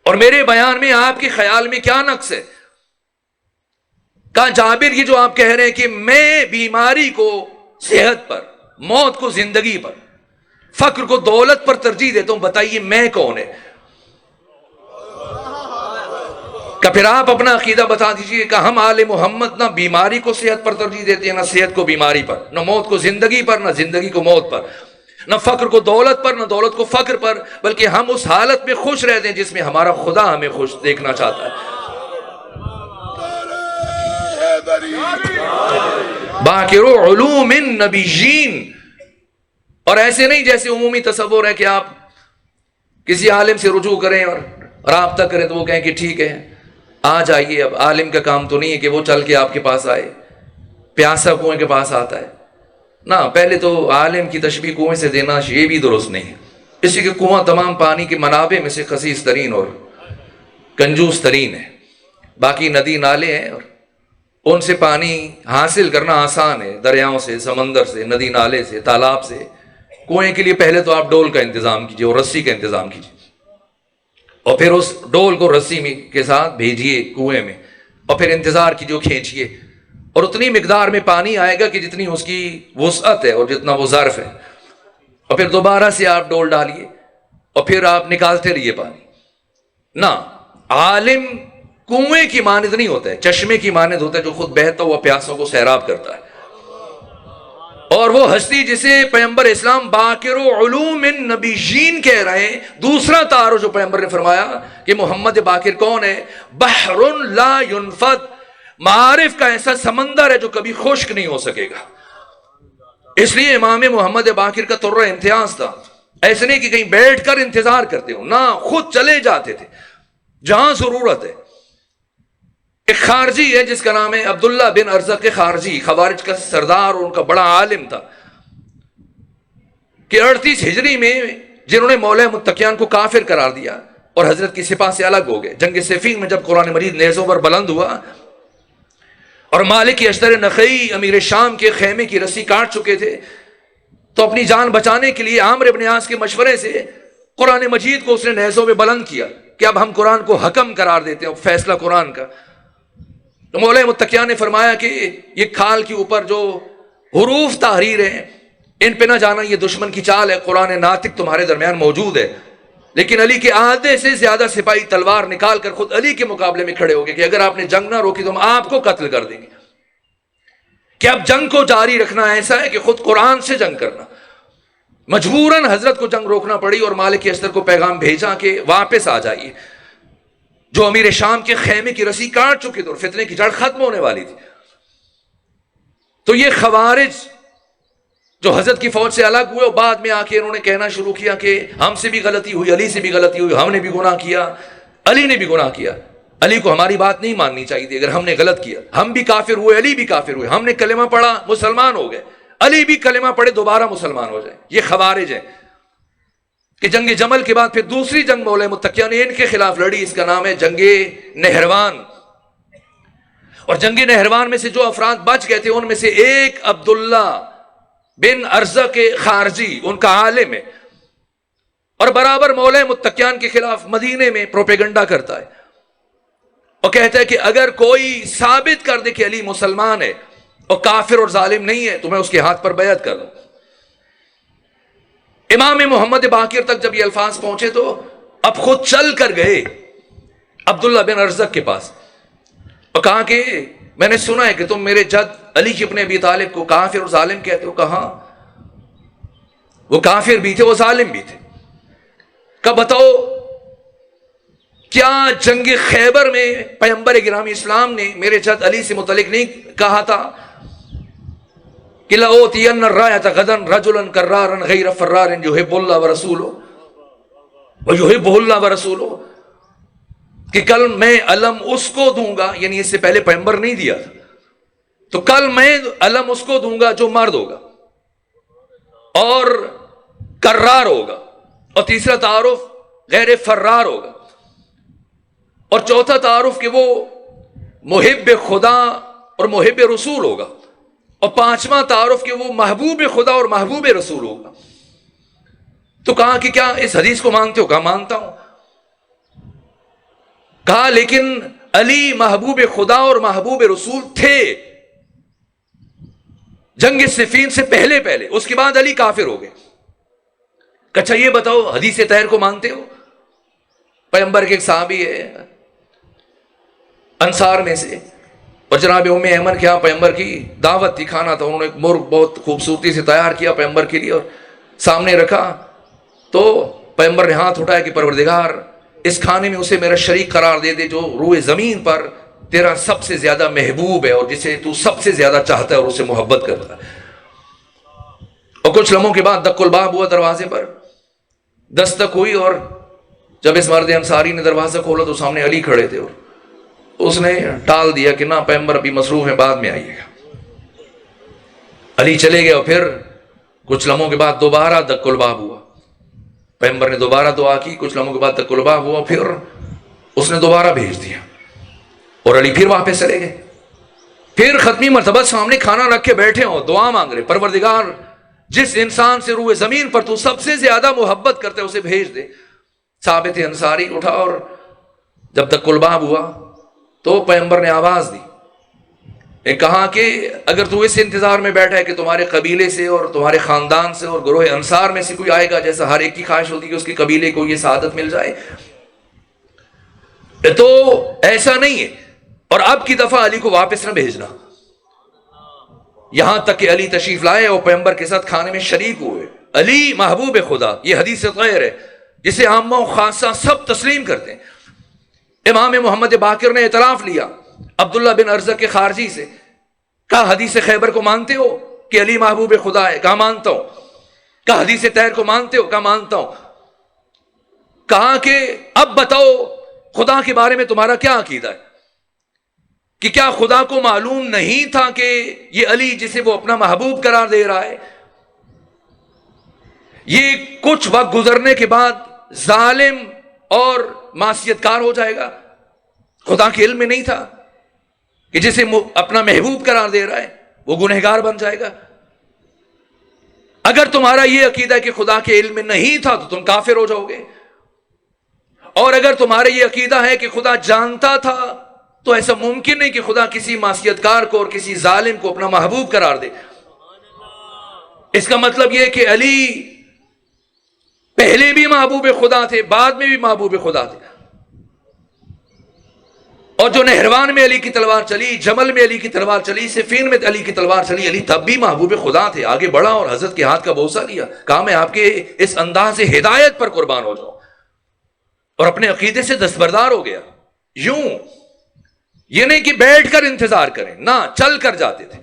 اور میرے بیان میں آپ کے خیال میں کیا نقص ہے؟ کہا جابر یہ جو آپ کہہ رہے ہیں کہ میں بیماری کو صحت پر، موت کو زندگی پر، فقر کو دولت پر ترجیح دیتا ہوں، بتائیے میں کون ہے؟ کہ پھر آپ اپنا عقیدہ بتا دیجئے کہ ہم آل محمد نہ بیماری کو صحت پر ترجیح دیتے ہیں، نہ صحت کو بیماری پر، نہ موت کو زندگی پر، نہ زندگی کو موت پر، نہ فقر کو دولت پر، نہ دولت کو فقر پر، بلکہ ہم اس حالت میں خوش رہتے ہیں جس میں ہمارا خدا ہمیں خوش دیکھنا چاہتا ہے۔ باقر علوم النبیین، اور ایسے نہیں جیسے عمومی تصور ہے کہ آپ کسی عالم سے رجوع کریں اور رابطہ کریں تو وہ کہیں کہ ٹھیک ہے آ جائیے۔ اب عالم کا کام تو نہیں ہے کہ وہ چل کے آپ کے پاس آئے، پیاسا کنویں کے پاس آتا ہے نہ، پہلے تو عالم کی تشبیہ کنویں سے دینا یہ بھی درست نہیں ہے، اس لیے کہ کنواں تمام پانی کے منابع میں سے خسیس ترین اور کنجوس ترین ہے، باقی ندی نالے ہیں اور ان سے پانی حاصل کرنا آسان ہے، دریاؤں سے، سمندر سے، ندی نالے سے، تالاب سے۔ کنویں کے لیے پہلے تو آپ ڈول کا انتظام کیجئے اور رسی کا انتظام کیجئے، اور پھر اس ڈول کو رسی میں کے ساتھ بھیجیے کنویں میں، اور پھر انتظار کیجئے، کھینچیے، اور اتنی مقدار میں پانی آئے گا کہ جتنی اس کی وسعت ہے اور جتنا وہ ظرف ہے، اور پھر دوبارہ سے آپ ڈول ڈالیے اور پھر آپ نکالتے رہیے پانی۔ نہ، عالم کنویں کی مانند نہیں ہوتا ہے، چشمے کی مانند ہوتا ہے جو خود بہتا ہوا پیاسوں کو سیراب کرتا ہے۔ اور وہ ہستی جسے پیغمبر اسلام باقر علوم النبیین کہہ رہے ہیں، دوسرا تعارف جو پیغمبر نے فرمایا کہ محمد باقر کون ہے؟ بحر لا ينفد، معارف کا ایسا سمندر ہے جو کبھی خشک نہیں ہو سکے گا۔ اس لیے امام محمد باقر کا طرہ امتیاز تھا، ایسے نہیں کہ کہیں بیٹھ کر انتظار کرتے ہو، نہ، خود چلے جاتے تھے جہاں ضرورت ہے۔ ایک خارجی ہے جس کا نام ہے عبداللہ بن ارزق خارجی، خوارج کا سردار اور ان کا بڑا عالم تھا، کہ 38 ہجری میں جنہوں نے مولا متقیان کو کافر قرار دیا اور حضرت کی سپاہ سے الگ ہو گئے۔ جنگ صفین میں جب قرآن مجید نیزوں پر بلند ہوا اور مالک اشتر نخعی امیر شام کے خیمے کی رسی کاٹ چکے تھے، تو اپنی جان بچانے کے لیے عامر بن عاص کے مشورے سے قرآن مجید کو اس نے نیزوں میں بلند کیا کہ اب ہم قرآن کو حکم قرار دیتے ہیں، فیصلہ قرآن کا۔ تو مولا متقیان نے فرمایا کہ یہ کھال کے اوپر جو حروف تحریر ہیں ان پہ نہ جانا، یہ دشمن کی چال ہے، قرآن ناطق تمہارے درمیان موجود ہے۔ لیکن علی کے آدھے سے زیادہ سپاہی تلوار نکال کر خود علی کے مقابلے میں کھڑے ہو گئے کہ اگر آپ نے جنگ نہ روکی تو ہم آپ کو قتل کر دیں گے۔ کہ اب جنگ کو جاری رکھنا ایسا ہے کہ خود قرآن سے جنگ کرنا۔ مجبوراً حضرت کو جنگ روکنا پڑی اور مالک اشتر کو پیغام بھیجا کہ واپس آ جائیے، جو امیر شام کے خیمے کی رسی کاٹ چکے تھے اور فتنے کی جڑ ختم ہونے والی تھی۔ تو یہ خوارج جو حضرت کی فوج سے الگ ہوئے اور بعد میں آ کے انہوں نے کہنا شروع کیا کہ ہم سے بھی غلطی ہوئی، علی سے بھی غلطی ہوئی، ہم نے بھی گناہ کیا، علی نے بھی گناہ کیا، علی کو ہماری بات نہیں ماننی چاہیے تھی، اگر ہم نے غلط کیا، ہم بھی کافر ہوئے، علی بھی کافر ہوئے، ہم نے کلمہ پڑھا مسلمان ہو گئے، علی بھی کلمہ پڑھے دوبارہ مسلمان ہو جائے۔ یہ خوارج ہے کہ جنگ جمل کے بعد پھر دوسری جنگ مولا متقیان نے ان کے خلاف لڑی، اس کا نام ہے جنگ نہروان۔ اور جنگ نہروان میں سے جو افراد بچ گئے تھے ان میں سے ایک عبداللہ بن ارزق خارجی ان کا عالم ہے، اور برابر مولا متقیان کے خلاف مدینے میں پروپیگنڈا کرتا ہے اور کہتا ہے کہ اگر کوئی ثابت کر دے کہ علی مسلمان ہے اور کافر اور ظالم نہیں ہے تو میں اس کے ہاتھ پر بیعت کر دوں۔ امام محمد باقر تک جب یہ الفاظ پہنچے تو اب خود چل کر گئے عبداللہ بن ارزق کے پاس اور کہا کہ میں نے سنا ہے کہ تم میرے جد علی کی ابن ابی طالب کو کافر اور ظالم کہتے ہو۔ کہا وہ کافر بھی تھے، وہ ظالم بھی تھے۔ کہ بتاؤ کیا جنگ خیبر میں پیغمبر گرامی اسلام نے میرے جد علی سے متعلق نہیں کہا تھا کہ لَأُوتِيَنَّ الرَّايَةَ غَدًا رَجُلًا كَرَّارًا غَيْرَ فَرَّارٍ يُحِبُّ اللَّهَ وَرَسُولُهُ وَيُحِبُّهُ اللَّهُ وَرَسُولُهُ، کہ کل میں علم اس کو دوں گا، یعنی اس سے پہلے پیغمبر نہیں دیا تھا، تو کل میں علم اس کو دوں گا جو مرد ہوگا اور کرار ہوگا، اور تیسرا تعارف غیر فرار ہوگا، اور چوتھا تعارف کہ وہ محب خدا اور محب رسول ہوگا، اور پانچواں تعارف کہ وہ محبوب خدا اور محبوب رسول ہوگا۔ تو کہا کہ کیا اس حدیث کو مانتے ہو؟ کہا مانتا ہوں۔ کہا لیکن علی محبوب خدا اور محبوب رسول تھے جنگ صفین سے پہلے، اس کے بعد علی کافر ہو گئے. اچھا یہ بتاؤ حدیث طاہر کو مانتے ہو؟ پیغمبر کے ایک صحابی ہے انصار میں سے، اور جناب ام ایمن کے یہاں پیغمبر کی دعوت تھی، کھانا تھا، انہوں نے ایک مرغ بہت خوبصورتی سے تیار کیا پیغمبر کے لیے اور سامنے رکھا. تو پیغمبر نے ہاتھ اٹھایا کہ پروردگار اس کھانے میں اسے میرا شریک قرار دے دے جو روئے زمین پر تیرا سب سے زیادہ محبوب ہے اور جسے تو سب سے زیادہ چاہتا ہے اور اسے محبت کرتا ہے. اور کچھ لمحوں کے بعد دق الباب ہوا، دروازے پر دستک ہوئی، اور جب اس مرد انصاری نے دروازہ کھولا تو سامنے علی کھڑے تھے، اور اس نے ٹال دیا کہ نہ پیغمبر ابھی مصروف ہیں، بعد میں آئیے گا. علی چلے گئے، اور پھر کچھ لمحوں کے بعد دوبارہ دق الباب ہوا. پیغمبر نے دوبارہ دعا کی، کچھ لمحوں کے بعد دق الباب ہوا، پھر اس نے دوبارہ بھیج دیا اور علی پھر واپس چلے گئے. پھر ختمی مرتبہ سامنے کھانا رکھ کے بیٹھے ہو، دعا مانگ رہے، پروردگار جس انسان سے روئے زمین پر تو سب سے زیادہ محبت کرتے اسے بھیج دے. ثابت انصاری اٹھا، اور جب دق الباب ہوا تو پیغمبر نے آواز دی، نے کہا کہ اگر تو اس انتظار میں بیٹھا ہے کہ تمہارے قبیلے سے اور تمہارے خاندان سے اور گروہ انصار میں سے کوئی آئے گا، جیسا ہر ایک کی خواہش ہوتی ہے کہ اس کے قبیلے کو یہ سعادت مل جائے، تو ایسا نہیں ہے، اور اب کی دفعہ علی کو واپس نہ بھیجنا. یہاں تک کہ علی تشریف لائے اور پیغمبر کے ساتھ کھانے میں شریک ہوئے. علی محبوب خدا، یہ حدیث غیر ہے جسے عامہ و خاصہ سب تسلیم کرتے ہیں. امام محمد باقر نے اعتراف لیا عبداللہ بن ارزق کے خارجی سے، کہا حدیث خیبر کو مانتے ہو کہ علی محبوب خدا ہے؟ کہا مانتا ہوں. کہا حدیث طاہر کو مانتے ہو؟ کہا مانتا ہوں. کہا کہ اب بتاؤ خدا کے بارے میں تمہارا کیا عقیدہ ہے، کہ کیا خدا کو معلوم نہیں تھا کہ یہ علی جسے وہ اپنا محبوب قرار دے رہا ہے یہ کچھ وقت گزرنے کے بعد ظالم اور معصیت کار ہو جائے گا؟ خدا کے علم میں نہیں تھا کہ جسے اپنا محبوب قرار دے رہا ہے وہ گنہگار بن جائے گا؟ اگر تمہارا یہ عقیدہ ہے کہ خدا کے علم میں نہیں تھا تو تم کافر ہو جاؤ گے، اور اگر تمہارا یہ عقیدہ ہے کہ خدا جانتا تھا تو ایسا ممکن نہیں کہ خدا کسی معصیت کار کو اور کسی ظالم کو اپنا محبوب قرار دے. اس کا مطلب یہ کہ علی پہلے بھی محبوب خدا تھے، بعد میں بھی محبوب خدا تھے. اور جو نہروان میں علی کی تلوار چلی، جمل میں علی کی تلوار چلی، صفین میں علی کی تلوار چلی، علی تب بھی محبوب خدا تھے. آگے بڑھا اور حضرت کے ہاتھ کا بوسہ لیا، کہا میں آپ کے اس انداز ہدایت پر قربان ہو جاؤں، اور اپنے عقیدے سے دستبردار ہو گیا. یوں یہ نہیں کہ بیٹھ کر انتظار کریں، نہ چل کر جاتے تھے.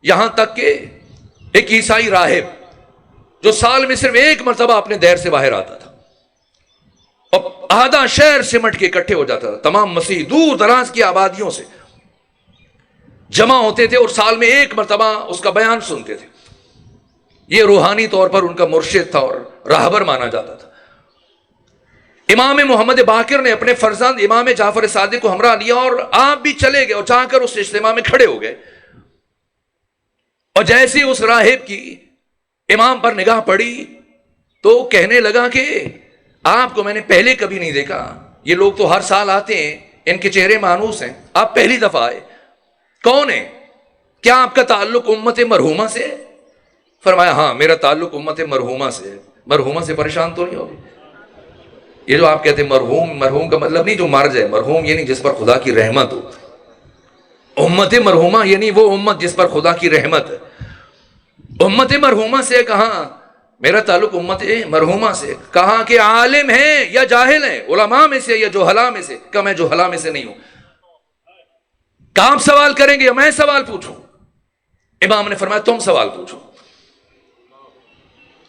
یہاں تک کہ ایک عیسائی راہب جو سال میں صرف ایک مرتبہ اپنے دیر سے باہر آتا تھا اور آدھا شہر سمٹ کے اکٹھے ہو جاتا تھا، تمام مسیح دور دراز کی آبادیوں سے جمع ہوتے تھے اور سال میں ایک مرتبہ اس کا بیان سنتے تھے. یہ روحانی طور پر ان کا مرشد تھا اور راہبر مانا جاتا تھا. امام محمد باقر نے اپنے فرزند امام جعفر صادق کو ہمراہ لیا اور آپ بھی چلے گئے اور جا کر اس اجتماع میں کھڑے ہو گئے. اور جیسے اس راہب کی امام پر نگاہ پڑی تو کہنے لگا کہ آپ کو میں نے پہلے کبھی نہیں دیکھا، یہ لوگ تو ہر سال آتے ہیں، ان کے چہرے مانوس ہیں، آپ پہلی دفعہ آئے، کون ہیں؟ کیا آپ کا تعلق امت مرحومہ سے؟ فرمایا ہاں میرا تعلق امت مرحومہ سے. مرحومہ سے پریشان تو نہیں ہوگی؟ یہ جو آپ کہتے ہیں مرحوم کا مطلب نہیں جو مر جائے، مرحوم یعنی جس پر خدا کی رحمت ہو. امت مرحومہ یعنی وہ امت جس پر خدا کی رحمت ہے. امت مرحومہ سے کہاں میرا تعلق امت مرحومہ سے. کہا کہ عالم ہیں یا جاہل ہیں، علماء میں سے یا جوہلاء میں سے؟ کہ میں جوہلاء میں سے نہیں ہوں. کہ آپ سوال کریں گے یا میں سوال پوچھوں؟ امام نے فرمایا تم سوال پوچھو.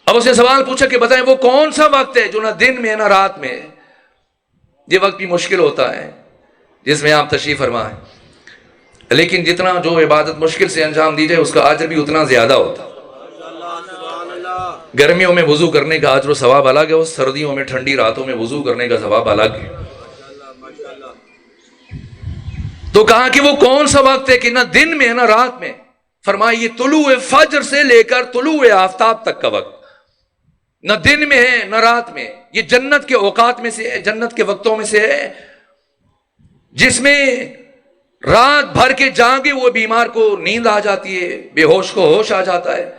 اب اسے سوال پوچھا کہ بتائیں وہ کون سا وقت ہے جو نہ دن میں نہ رات میں، یہ وقت بھی مشکل ہوتا ہے جس میں آپ تشریف فرمائیں، لیکن جتنا جو عبادت مشکل سے انجام دی جائے اس کا اجر بھی اتنا زیادہ ہوتا. گرمیوں میں وضو کرنے کا اجر و ثواب الگ ہے، اور سردیوں میں ٹھنڈی راتوں میں وضو کرنے کا ثواب الگ ہے. تو کہا کہ وہ کون سا وقت ہے کہ نہ دن میں نہ رات میں؟ فرمایا یہ طلوع فجر سے لے کر طلوع آفتاب تک کا وقت. نہ دن میں ہے نہ رات میں. یہ جنت کے اوقات میں سے ہے, جنت کے وقتوں میں سے ہے, جس میں رات بھر کے جاگے وہ بیمار کو نیند آ جاتی ہے, بے ہوش کو ہوش آ جاتا ہے,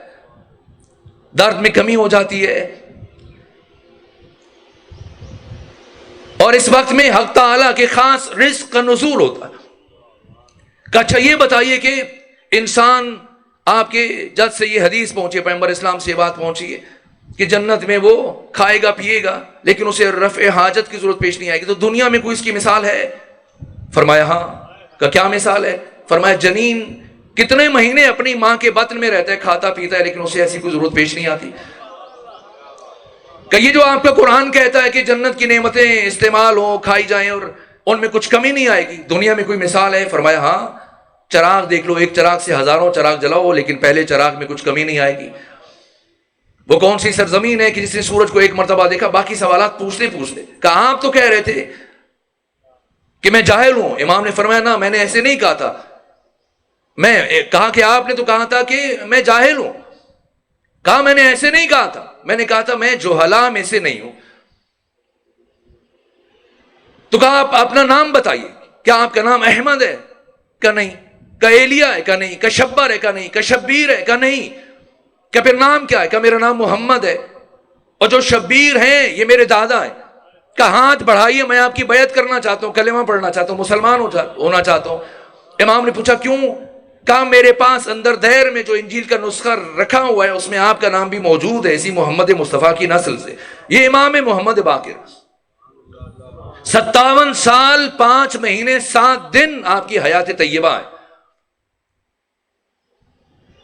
درد میں کمی ہو جاتی ہے. اور اس وقت میں حق تعالیٰ کے خاص رزق کا نزول ہوتا ہے. کہ اچھا یہ بتائیے کہ انسان, آپ کے جد سے یہ حدیث پہنچے, پیغمبر اسلام سے یہ بات پہنچی ہے کہ جنت میں وہ کھائے گا پیے گا لیکن اسے رفع حاجت کی ضرورت پیش نہیں آئے گی. تو دنیا میں کوئی اس کی مثال ہے؟ فرمایا ہاں. کہ کیا مثال ہے؟ فرمایا جنین کتنے مہینے اپنی ماں کے بطن میں رہتا ہے, کھاتا پیتا ہے, لیکن اسے ایسی کوئی ضرورت پیش نہیں آتی. کہ یہ جو آپ کا قرآن کہتا ہے کہ جنت کی نعمتیں استعمال ہوں, کھائی جائیں اور ان میں کچھ کمی نہیں آئے گی, دنیا میں کوئی مثال ہے؟ فرمایا ہاں. چراغ دیکھ لو, ایک چراغ سے ہزاروں چراغ جلاؤ لیکن پہلے چراغ میں کچھ کمی نہیں آئے گی. وہ کون سی سرزمین ہے کہ جس نے سورج کو ایک مرتبہ دیکھا؟ باقی سوالات پوچھتے کہ آپ تو کہہ رہے تھے کہ میں جاہل ہوں. امام نے فرمایا نہ, میں نے ایسے نہیں کہا تھا. میں کہا کہ آپ نے تو کہا تھا کہ میں جاہل ہوں. کہا میں نے ایسے نہیں کہا تھا, میں نے کہا تھا میں جوہلا میں سے نہیں ہوں. تو کہا آپ اپنا نام بتائیے, کیا آپ کا نام احمد ہے؟ کہ نہیں. کہ ایلیا ہے؟ کہ نہیں. کہ شبر ہے؟ کہ نہیں. کہ شبیر ہے؟ کہ نہیں. کہ پھر نام کیا ہے؟ کہ میرا نام محمد ہے, اور جو شبیر ہیں یہ میرے دادا ہیں. کہ ہاتھ بڑھائیے, میں آپ کی بیعت کرنا چاہتا ہوں, کلمہ پڑھنا چاہتا ہوں, مسلمان ہونا چاہتا ہوں. امام نے پوچھا کیوں؟ کہا میرے پاس اندر دیر میں جو انجیل کا نسخہ رکھا ہوا ہے اس میں آپ کا نام بھی موجود ہے, اسی محمد مصطفیٰ کی نسل سے. یہ امام محمد باقر 57 سال 5 مہینے 7 دن آپ کی حیات طیبہ ہے,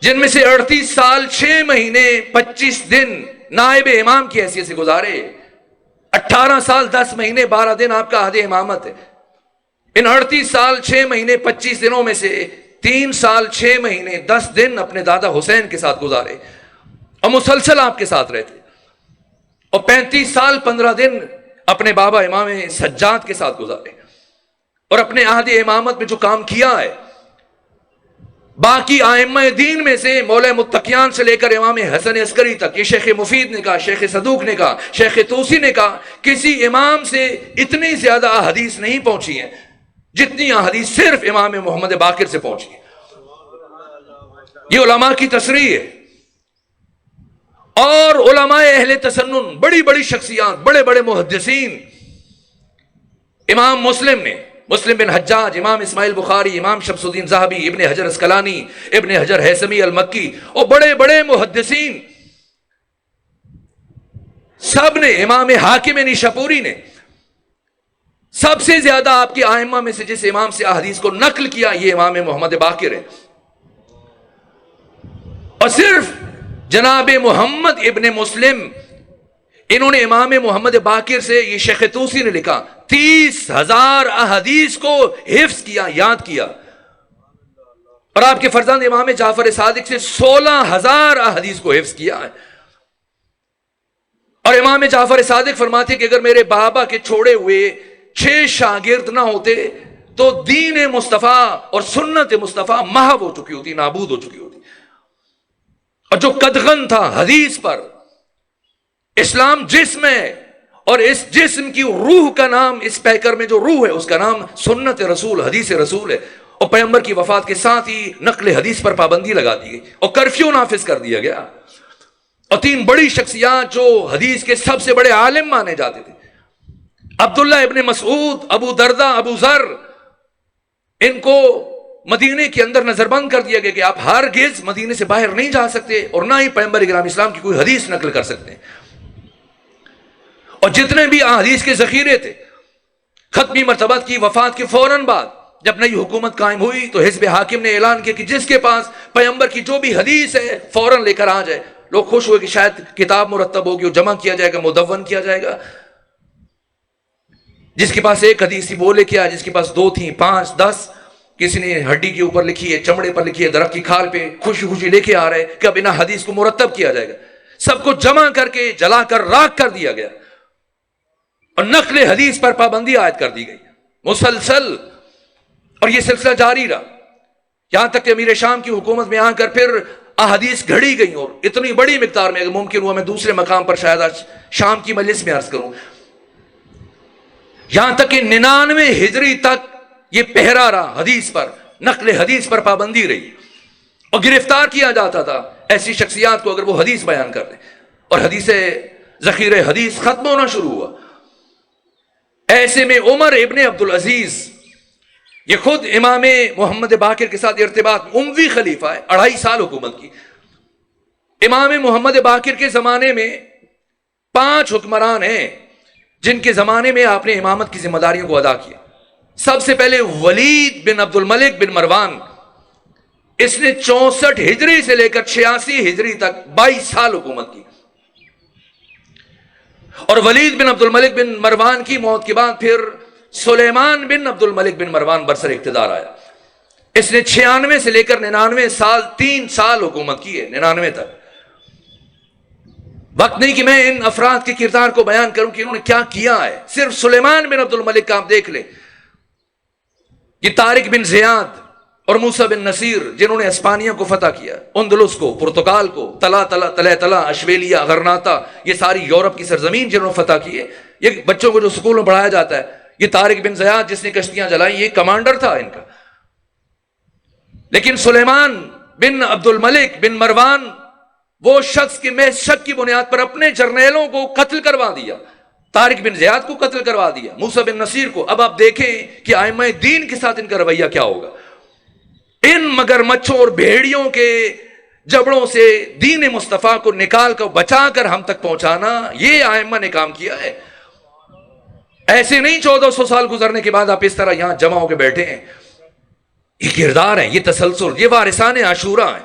جن میں سے 38 سال 6 مہینے 25 دن نائب امام کی حیثیت سے گزارے. 18 سال 10 مہینے 12 دن آپ کا عہد امامت ہے. ان 38 سال 6 مہینے 25 دنوں میں سے 3 سال 6 مہینے 10 دن اپنے دادا حسین کے ساتھ گزارے اور مسلسل آپ کے ساتھ رہتے. اور 35 سال 15 دن اپنے بابا امام سجاد کے ساتھ گزارے. اور اپنے عہد امامت میں جو کام کیا ہے, باقی ائمہ دین میں سے مولا متقیان سے لے کر امام حسن عسکری تک, یہ شیخ مفید نے کہا, شیخ صدوق نے کہا, شیخ توسی نے کہا, کسی امام سے اتنی زیادہ احادیث نہیں پہنچی ہیں جتنی احادیث صرف امام محمد باقر سے پہنچی ہیں. یہ علماء کی تصریح ہے. اور علماء اہل تسنن, بڑی بڑی شخصیات, بڑے بڑے محدثین, امام مسلم نے, مسلم بن حجاج, امام اسماعیل بخاری, امام شمس الدین ذہبی, ابن حجر اسقلانی, ابن حجر ہیثمی المکی, اور بڑے بڑے محدثین سب نے, امام حاکم نیشاپوری نے, سب سے زیادہ آپ کے ائمہ میں سے جس امام سے احادیث کو نقل کیا یہ امام محمد باقر ہے. اور صرف جناب محمد ابن مسلم, انہوں نے امام محمد باقر سے, یہ شیخ توسی نے لکھا, 30,000 احادیث کو حفظ کیا, یاد کیا. اور آپ کے فرزند امام جعفر صادق سے 16,000 احادیث کو حفظ کیا ہے. اور امام جعفر صادق فرماتے کہ اگر میرے بابا کے چھوڑے ہوئے 6 شاگرد نہ ہوتے تو دین مصطفیٰ اور سنت مصطفیٰ محو ہو چکی ہوتی, نابود ہو چکی ہوتی. اور جو قدغن تھا حدیث پر, اسلام جسم ہے, اور اس جسم کی روح کا نام, اس پیکر میں جو روح ہے اس کا نام سنت رسول, حدیث رسول ہے. اور پیغمبر کی وفات کے ساتھ ہی نقل حدیث پر پابندی لگا دی گئی اور کرفیو نافذ کر دیا گیا. اور 3 بڑی شخصیات جو حدیث کے سب سے بڑے عالم مانے جاتے تھے, عبداللہ ابن مسعود, ابو دردہ, ابو ذر, ان کو مدینے کے اندر نظر بند کر دیا گیا کہ آپ ہرگز مدینے سے باہر نہیں جا سکتے اور نہ ہی پیغمبر اکرام اسلام کی کوئی حدیث نقل کر سکتے. اور جتنے بھی احادیث کے ذخیرے تھے, ختمی مرتبہ کی وفات کے فوراً بعد جب نئی حکومت قائم ہوئی تو حزب حاکم نے اعلان کیا کہ جس کے پاس پیغمبر کی جو بھی حدیث ہے فوراً لے کر آ جائے. لوگ خوش ہوئے کہ شاید کتاب مرتب ہوگی, جمع کیا جائے گا, مدون کیا جائے گا. جس کے پاس 1 حدیث تھی وہ لے کے آیا, جس کے پاس 2 تھیں, 5, 10, کسی نے ہڈی کے اوپر لکھی ہے, چمڑے پر لکھی ہے, درخت کی کھال پہ خوشی خوشی لے کے آ رہے کہ اب ان حدیث کو مرتب کیا جائے گا. سب کو جمع کر کے جلا کر راکھ کر دیا گیا اور نقل حدیث پر پابندی عائد کر دی گئی مسلسل. اور یہ سلسلہ جاری رہا یہاں تک کہ امیر شام کی حکومت میں آ کر پھر احادیث گھڑی گئی اور اتنی بڑی مقدار میں، اگر ممکن ہوا میں دوسرے مقام پر شاید آج شام کی مجلس میں عرض کروں، یہاں تک کہ 99 ہجری تک یہ پہرا رہا حدیث پر، نقل حدیث پر پابندی رہی، اور گرفتار کیا جاتا تھا ایسی شخصیات کو اگر وہ حدیث بیان کر دیں، اور حدیث ذخیرہ حدیث ختم ہونا شروع ہوا۔ ایسے میں عمر ابن عبدالعزیز، یہ خود امام محمد باقر کے ساتھ ارتباط، اموی خلیفہ ہے، 2.5 سال حکومت کی۔ امام محمد باقر کے زمانے میں 5 حکمران ہیں جن کے زمانے میں آپ نے امامت کی ذمہ داریوں کو ادا کیا۔ سب سے پہلے ولید بن عبد الملک بن مروان، اس نے 64 ہجری سے لے کر 86 ہجری تک 22 سال حکومت کی، اور ولید بن عبد الملک بن مروان کی موت کے بعد پھر سلیمان بن عبد الملک بن مروان برسر اقتدار آیا۔ اس نے 96 سے لے کر 99 سال 3 سال حکومت کی ہے، 99 تک۔ وقت نہیں کہ میں ان افراد کے کردار کو بیان کروں کہ انہوں نے کیا کیا ہے۔ صرف سلیمان بن عبد الملک کا آپ دیکھ لیں، یہ طارق بن زیاد اور موسیٰ بن نصیر جنہوں نے اسپانیہ کو فتح کیا، اندلس کو، پرتگال کو، تلا اشبیلیا، غرناطہ، یہ ساری یورپ کی سرزمین جنہوں نے فتح کی ہے۔ یہ بچوں کو جو سکول میں پڑھایا جاتا ہے، یہ طارق بن زیاد جس نے کشتیاں جلائیں، یہ کمانڈر تھا ان کا۔ لیکن سلیمان بن عبد الملک بن مروان وہ شخص کے محض شک کی بنیاد پر اپنے جرنیلوں کو قتل کروا دیا، طارق بن زیاد کو قتل کروا دیا، موسیٰ بن نصیر کو۔ اب آپ دیکھیں کہ ائمہ دین کے ساتھ ان کا رویہ کیا ہوگا۔ ان مگر مچھوں اور بھیڑیوں کے جبڑوں سے دین مصطفیٰ کو نکال کر بچا کر ہم تک پہنچانا، یہ ائمہ نے کام کیا ہے۔ ایسے نہیں 1400 سال گزرنے کے بعد آپ اس طرح یہاں جمع ہو کے بیٹھے ہیں۔ یہ کردار ہے، یہ تسلسل، یہ وارثان عاشورہ ہیں۔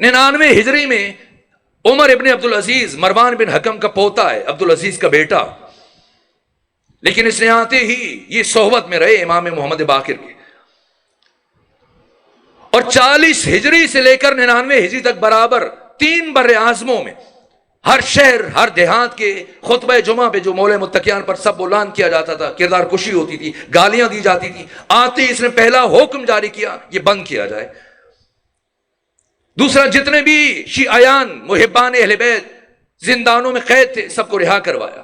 99 ہجری میں عمر ابن عبدالعزیز مروان بن حکم کا پوتا ہے، عبدالعزیز کا بیٹا، لیکن اس نے آتے ہی یہ صحبت میں رہے امام محمد باقر کے، اور 40 ہجری سے لے کر 99 ہجری تک برابر 3 بر اعظموں میں ہر شہر، ہر دیہات کے خطبہ جمعہ پہ جو مولے متقیان پر سب اعلان کیا جاتا تھا، کردار کشی ہوتی تھی، گالیاں دی جاتی تھی، آتے اس نے پہلا حکم جاری کیا یہ بند کیا جائے۔ دوسرا، جتنے بھی شیعیان محبان اہل بیت زندانوں میں قید تھے سب کو رہا کروایا۔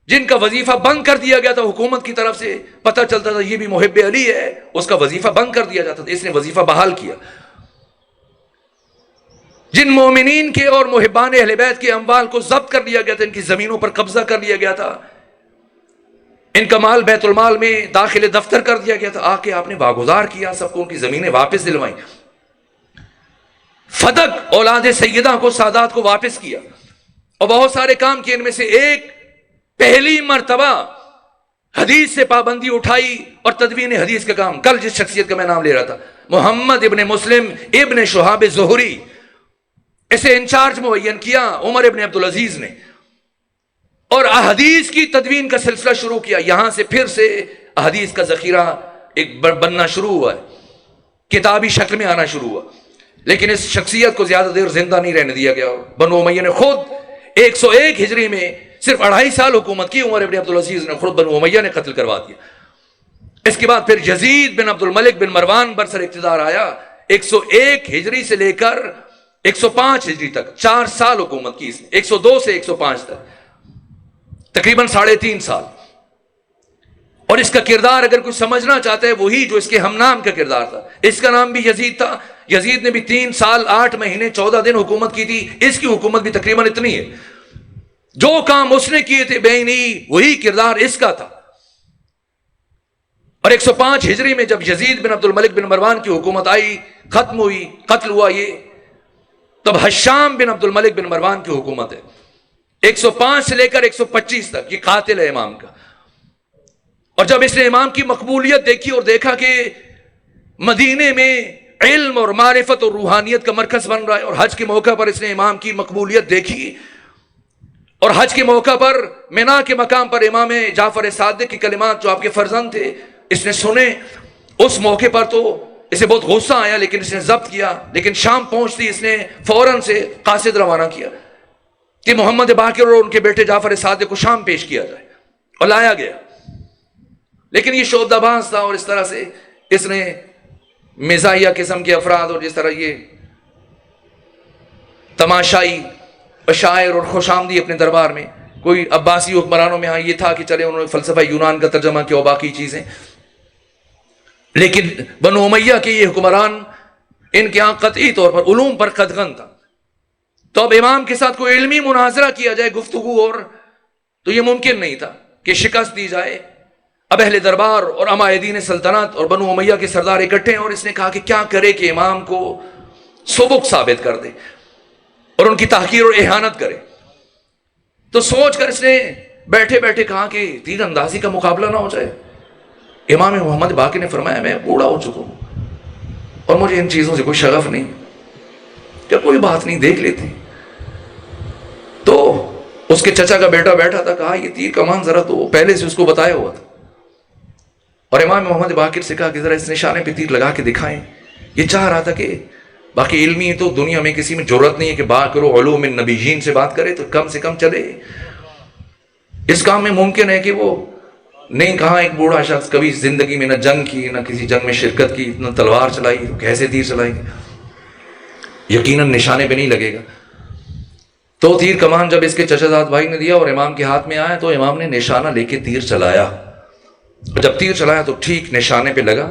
جن کا وظیفہ بند کر دیا گیا تھا حکومت کی طرف سے، پتہ چلتا تھا یہ بھی محب علی ہے، اس کا وظیفہ بند کر دیا جاتا تھا، اس نے وظیفہ بحال کیا۔ جن مومنین کے اور محبان اہل بیت کے اموال کو ضبط کر لیا گیا تھا، ان کی زمینوں پر قبضہ کر لیا گیا تھا، ان کا مال بیت المال میں داخل دفتر کر دیا گیا تھا، آ کے آپ نے واگزار کیا، سب کو ان کی زمینیں واپس دلوائیں۔ فدق اولاد سیدہ کو، سادات کو واپس کیا، اور بہت سارے کام کیے۔ ان میں سے ایک، پہلی مرتبہ حدیث سے پابندی اٹھائی اور تدوین حدیث کا کام۔ کل جس شخصیت کا میں نام لے رہا تھا، محمد ابن مسلم ابن شہاب زہری، اسے انچارج معین کیا عمر ابن عبدالعزیز نے، اور احادیث کی تدوین کا سلسلہ شروع کیا۔ یہاں سے پھر سے احادیث کا ذخیرہ ایک بننا شروع ہوا ہے، کتابی شکل میں آنا شروع ہوا، لیکن اس شخصیت کو زیادہ دیر زندہ نہیں رہنے دیا گیا۔ بنو امیہ نے خود 101 ہجری میں صرف 2.5 سال حکومت کی، عمر ابن عبدالعزیز نے خود بنو امیہ نے قتل کروا دیا۔ اس کے بعد پھر یزید بن عبد الملک بن مروان برسر اقتدار آیا، 101 ہجری سے لے کر 105 ہجری تک 4 سال حکومت کی اس نے، 102 سے 105 تک تقریباً 3.5 سال۔ اور اس کا کردار اگر کوئی سمجھنا چاہتا ہے، وہی جو اس کے ہم نام کا کردار تھا، اس کا نام بھی یزید تھا۔ یزید نے بھی 3 سال 8 مہینے 14 دن حکومت کی تھی، اس کی حکومت بھی تقریباً اتنی ہے۔ جو کام اس نے کیے تھے بینی، وہی کردار اس کا تھا۔ اور 105 ہجری میں جب یزید بن عبد الملک بن مروان کی حکومت آئی، ختم ہوئی، قتل ہوا یہ، تب حشام بن عبد الملک بن مروان کی حکومت ہے۔ 105 سے لے کر 125 تک یہ قاتل ہے امام کا۔ اور جب اس نے امام کی مقبولیت دیکھی اور دیکھا کہ مدینے میں علم اور معرفت اور روحانیت کا مرکز بن رہا ہے، اور حج کے موقع پر اس نے امام کی مقبولیت دیکھی، اور حج کے موقع پر مینا کے مقام پر امام جعفر صادق کی کلمات جو آپ کے فرزند تھے اس نے سنے، اس موقع پر تو اسے بہت غصہ آیا، لیکن اس نے ضبط کیا۔ لیکن شام پہنچتی اس نے فوراً سے قاصد روانہ کیا کہ محمد باقر اور ان کے بیٹے جعفر صادق کو شام پیش کیا جائے، اور لایا گیا۔ لیکن یہ شعبدہ باز تھا، اور اس طرح سے اس نے مزاحیہ قسم کے افراد، اور جس طرح یہ تماشائی شاعر اور خوش آمدی اپنے دربار میں. کوئی عباسی حکمرانوں میں یہ تھا کہ چلے انہوں نے فلسفہ یونان کا ترجمہ کیا اور باقی چیزیں. لیکن بنو امیہ کے یہ حکمران، ان کے ہاں قطعی طور پر علوم پر قدغن تھا. تو اب امام کے ساتھ کوئی علمی مناظرہ کیا جائے، گفتگو، اور تو یہ ممکن نہیں تھا کہ شکست دی جائے. اب اہل دربار اور عمائدین سلطنت اور بنو امیہ کے سردار اکٹھے ہیں، اور اس نے کہا کہ کیا کرے کہ امام کو سبک ثابت کر دے اور ان کی تحقیر اور اہانت کرے. تو سوچ کر اس نے بیٹھے بیٹھے کہا کہ تیر اندازی کا مقابلہ نہ ہو جائے. امام محمد باقر نے فرمایا میں بوڑھا ہو چکا ہوں اور مجھے ان چیزوں سے کوئی شغف نہیں، کیا کوئی بات نہیں، دیکھ لیتے. تو اس کے چچا کا بیٹا بیٹھا تھا، کہا یہ تیر کمان ذرا تو پہلے سے اس کو بتایا ہوا تھا، اور امام محمد باقر سے کہا کہ ذرا اس نشانے پہ تیر لگا کے دکھائیں. یہ چاہ رہا تھا کہ باقی علمی تو دنیا میں کسی میں جرت نہیں ہے کہ باقر علوم النبیین سے بات کرے، تو کم سے کم چلے. اس کام میں ممکن ہے کہ وہ نہیں. کہا ایک بوڑھا شخص کبھی زندگی میں نہ جنگ کی نہ کسی جنگ میں شرکت کی، نہ تلوار چلائی، تو کیسے تیر چلائیں گے؟ یقیناً نشانے پہ نہیں لگے گا. تو تیر کمان جب اس کے چچا زاد بھائی نے دیا اور امام کے ہاتھ میں آیا، تو امام نے نشانہ لے کے تیر چلایا. جب تیر چلایا تو ٹھیک نشانے پہ لگا.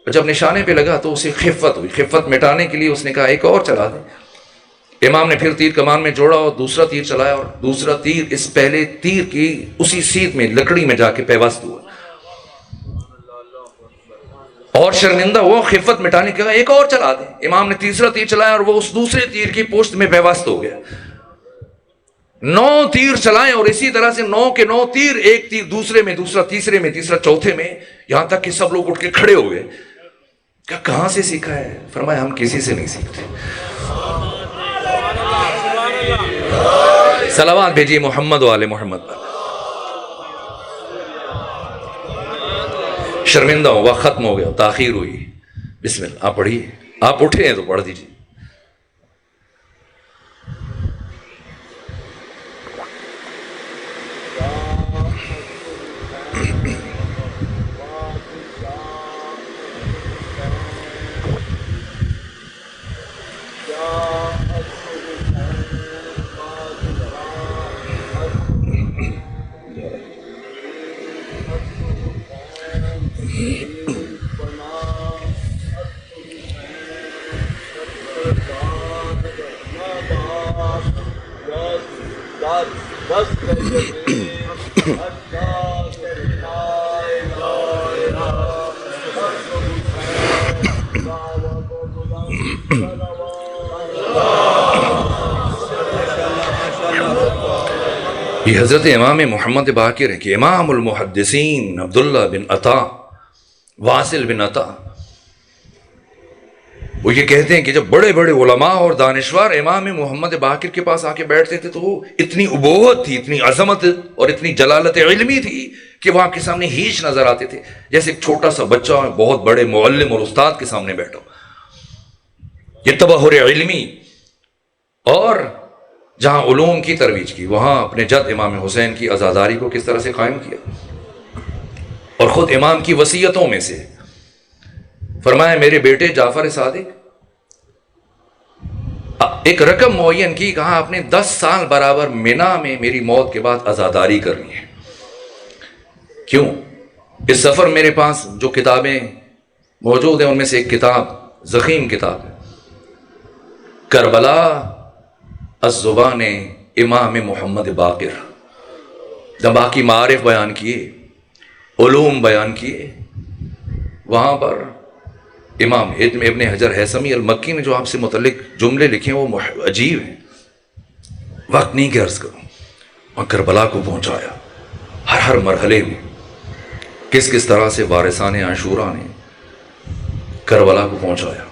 جب نشانے پہ لگا تو اسے خفت ہوئی. خفت مٹانے کے لیے اس نے کہا ایک اور چلا دیں. امام نے پھر تیر کمان میں جوڑا اور دوسرا تیر چلایا، اور دوسرا تیر اس پہلے تیر کی اسی سیٹ میں لکڑی میں جا کے پیوست ہوا. اور شرمندہ وہ خفت مٹانے کے ایک اور چلا دیں. امام نے تیسرا تیر چلایا اور وہ اس دوسرے تیر کی پشت میں پیوست ہو گیا. 9 تیر چلائے اور اسی طرح سے 9 کے 9 تیر، ایک تیر دوسرے میں، دوسرا تیسرے میں، تیسرا چوتھے میں، یہاں تک کہ سب لوگ اٹھ کے کھڑے ہو گئے. کیا کہاں سے سیکھا ہے؟ فرمایا ہم کسی سے نہیں سیکھتے. صلوات بھیجیے محمد و آل محمد پر. شرمندہ ہوں، وقت ختم ہو گیا، تاخیر ہوئی. بسم اللہ، آپ پڑھیے. آپ اٹھے ہیں تو پڑھ دیجیے. یہ حضرت امام محمد باقر ہے کہ امام المحدثین عبداللہ بن عطا، واصل بن عطا، وہ یہ کہتے ہیں کہ جب بڑے بڑے علماء اور دانشور امام محمد باقر کے پاس آ کے بیٹھتے تھے تو اتنی ابوت تھی، اتنی عظمت اور اتنی جلالت علمی تھی کہ وہ آپ کے سامنے ہیچ نظر آتے تھے، جیسے ایک چھوٹا سا بچہ بہت بڑے معلم اور استاد کے سامنے بیٹھا. یہ تبحر علمی. اور جہاں علوم کی ترویج کی، وہاں اپنے جد امام حسین کی عزاداری کو کس طرح سے قائم کیا. اور خود امام کی وصیتوں میں سے فرمایا میرے بیٹے جعفر صادق ایک رقم معین کی، کہا آپ نے 10 سال برابر مینا میں میری موت کے بعد عزاداری کرنی ہے. کیوں؟ اس سفر میرے پاس جو کتابیں موجود ہیں ان میں سے ایک کتاب ضخیم کتاب ہے، کربلا الزبان امام محمد باقر. جب باقی معارف بیان کیے، علوم بیان کیے، وہاں پر امام ابن حجر ہیثمی المکی نے جو آپ سے متعلق جملے لکھے ہیں وہ عجیب ہیں. وقت نہیں کہ عرض کروں. وہاں کربلا کو پہنچایا، ہر مرحلے میں کس کس طرح سے وارثان عاشورہ نے کربلا کو پہنچایا.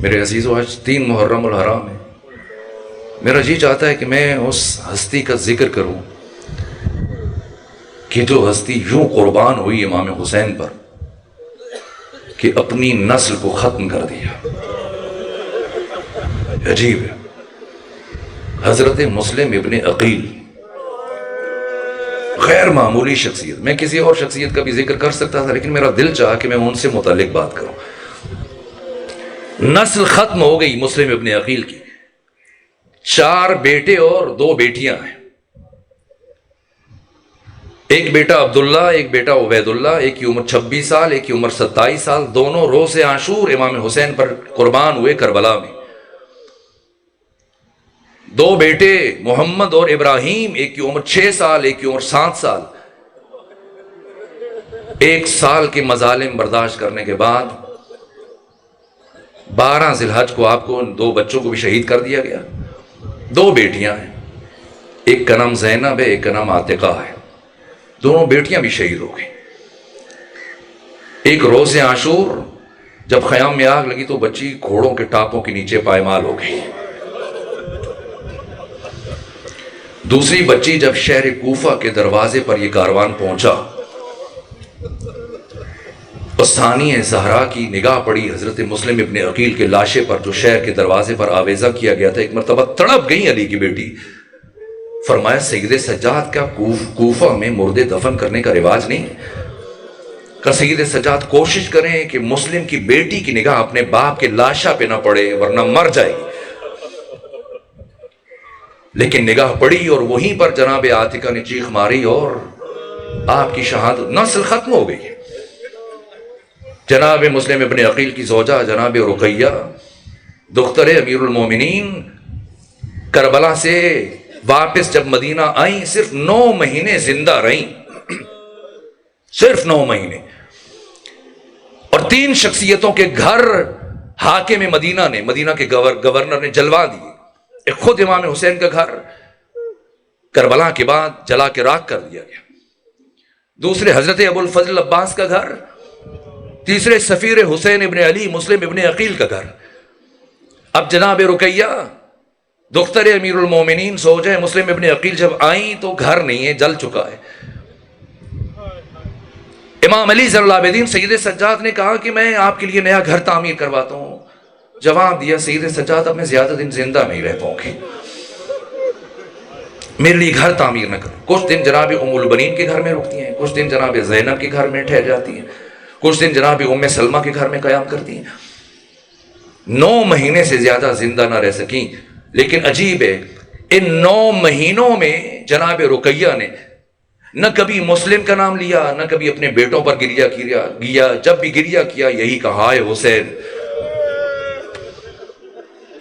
میرے عزیزو، آج 3 محرم الحرام ہے. میرا جی چاہتا ہے کہ میں اس ہستی کا ذکر کروں کہ جو ہستی یوں قربان ہوئی امام حسین پر کہ اپنی نسل کو ختم کر دیا. عجیب ہے. حضرت مسلم ابن عقیل، غیر معمولی شخصیت. میں کسی اور شخصیت کا بھی ذکر کر سکتا تھا لیکن میرا دل چاہا کہ میں ان سے متعلق بات کروں. نسل ختم ہو گئی مسلم ابن عقیل کی. 4 بیٹے اور 2 بیٹیاں ہیں. ایک بیٹا عبداللہ، ایک بیٹا عبید اللہ، ایک کی عمر 26 سال، ایک کی عمر 27 سال. دونوں روز عاشور امام حسین پر قربان ہوئے کربلا میں. 2 بیٹے محمد اور ابراہیم، ایک کی عمر 6 سال، ایک کی عمر 7 سال. 1 سال کے مظالم برداشت کرنے کے بعد 12 ذی الحج کو آپ کو ان 2 بچوں کو بھی شہید کر دیا گیا. 2 بیٹیاں ہیں، ایک کا نام زینب ہے، ایک کا نام عاتقہ ہے. دونوں بیٹیاں بھی شہید ہو گئی. ایک روز عاشور جب خیام میں آگ لگی تو بچی گھوڑوں کے ٹاپوں کے نیچے پائمال ہو گئی. دوسری بچی جب شہر کوفہ کے دروازے پر یہ کاروان پہنچا، ثانی زہرا کی نگاہ پڑی حضرت مسلم ابن عقیل کے لاشے پر جو شہر کے دروازے پر آویزہ کیا گیا تھا. ایک مرتبہ تڑپ گئی علی کی بیٹی. فرمایا سید سجاد کا کوفہ میں مردے دفن کرنے کا رواج نہیں ہے. کہ سید سجاد کوشش کریں کہ مسلم کی بیٹی کی نگاہ اپنے باپ کے لاشا پہ نہ پڑے ورنہ مر جائے گی. لیکن نگاہ پڑی اور وہیں پر جناب عاتقہ نے چیخ ماری اور آپ کی شہادت، نسل ختم ہو گئی. جناب مسلم ابن عقیل کی زوجہ جناب رقیہ دختر امیر المومنین کربلا سے واپس جب مدینہ آئیں، صرف 9 مہینے زندہ رہیں، صرف 9 مہینے. اور 3 شخصیتوں کے گھر حاکم مدینہ نے، مدینہ کے گورنر نے جلوا دیے. ایک خود امام حسین کا گھر کربلا کے بعد جلا کے راکھ کر دیا گیا. دوسرے حضرت ابو الفضل عباس کا گھر. تیسرے سفیر حسین ابن علی مسلم ابن عقیل کا گھر. اب جناب رقیہ دختر امیر المومنین زوجہ مسلم ابن عقیل جب آئیں تو گھر نہیں ہے، جل چکا ہے. امام علی زین العابدین سید سجاد نے کہا کہ میں آپ کے لیے نیا گھر تعمیر کرواتا ہوں. جواب دیا سید سجاد اب میں زیادہ دن زندہ نہیں رہ پاؤں گی، میرے لیے گھر تعمیر نہ کرو. کچھ دن جناب ام البنین کے گھر میں رکتی ہیں، کچھ دن جناب زینب کے گھر میں ٹھہر جاتی ہیں، کچھ دن جناب ام سلمہ کے گھر میں قیام کرتی ہیں. 9 مہینے سے زیادہ زندہ نہ رہ سکیں. لیکن عجیب ہے، ان 9 مہینوں میں جناب رقیہ نے نہ کبھی مسلم کا نام لیا، نہ کبھی اپنے بیٹوں پر گریہ کیا. جب بھی گریہ کیا یہی کہا، ہائے حسین.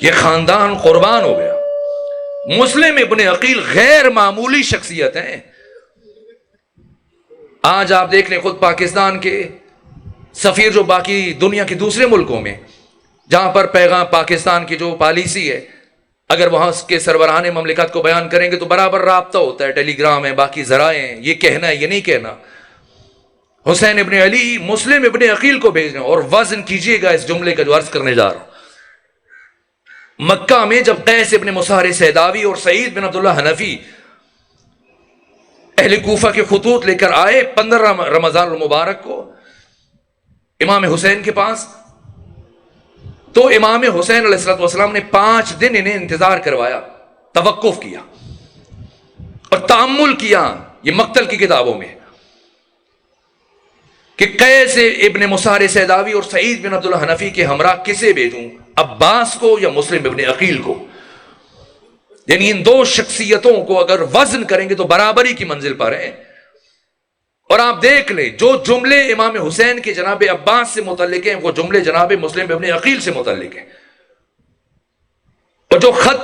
یہ خاندان قربان ہو گیا. مسلم ابن عقیل غیر معمولی شخصیت ہیں. آج آپ دیکھ لیں خود پاکستان کے سفیر جو باقی دنیا کے دوسرے ملکوں میں جہاں پر پیغام پاکستان کی جو پالیسی ہے، اگر وہاں کے سربراہان مملکت کو بیان کریں گے تو برابر رابطہ ہوتا ہے، ٹیلی گرام ہے، باقی ذرائع ہیں، یہ کہنا ہے یہ نہیں کہنا. حسین ابن علی مسلم ابن عقیل کو بھیج رہے ہیں. اور وزن کیجئے گا اس جملے کا جو عرض کرنے جا رہا ہوں. مکہ میں جب قیس ابن مسہر سیداوی اور سعید بن عبداللہ حنفی اہل کوفہ کے خطوط لے کر آئے 15 رمضان المبارک کو امام حسین کے پاس، تو امام حسین علیہ السلام نے 5 دن انہیں انتظار کروایا، توقف کیا اور تأمل کیا. یہ مقتل کی کتابوں میں کہ قیس ابن مسہر سیداوی اور سعید بن عبداللہ حنفی کے ہمراہ کسے بھیجوں، عباس کو یا مسلم ابن عقیل کو. یعنی ان 2 شخصیتوں کو اگر وزن کریں گے تو برابری کی منزل پر ہیں. اور آپ دیکھ لیں جو جملے امام حسین کے جناب عباس سے متعلق ہیں وہ جملے جناب مسلم ابن عقیل سے متعلق ہیں. اور جو خط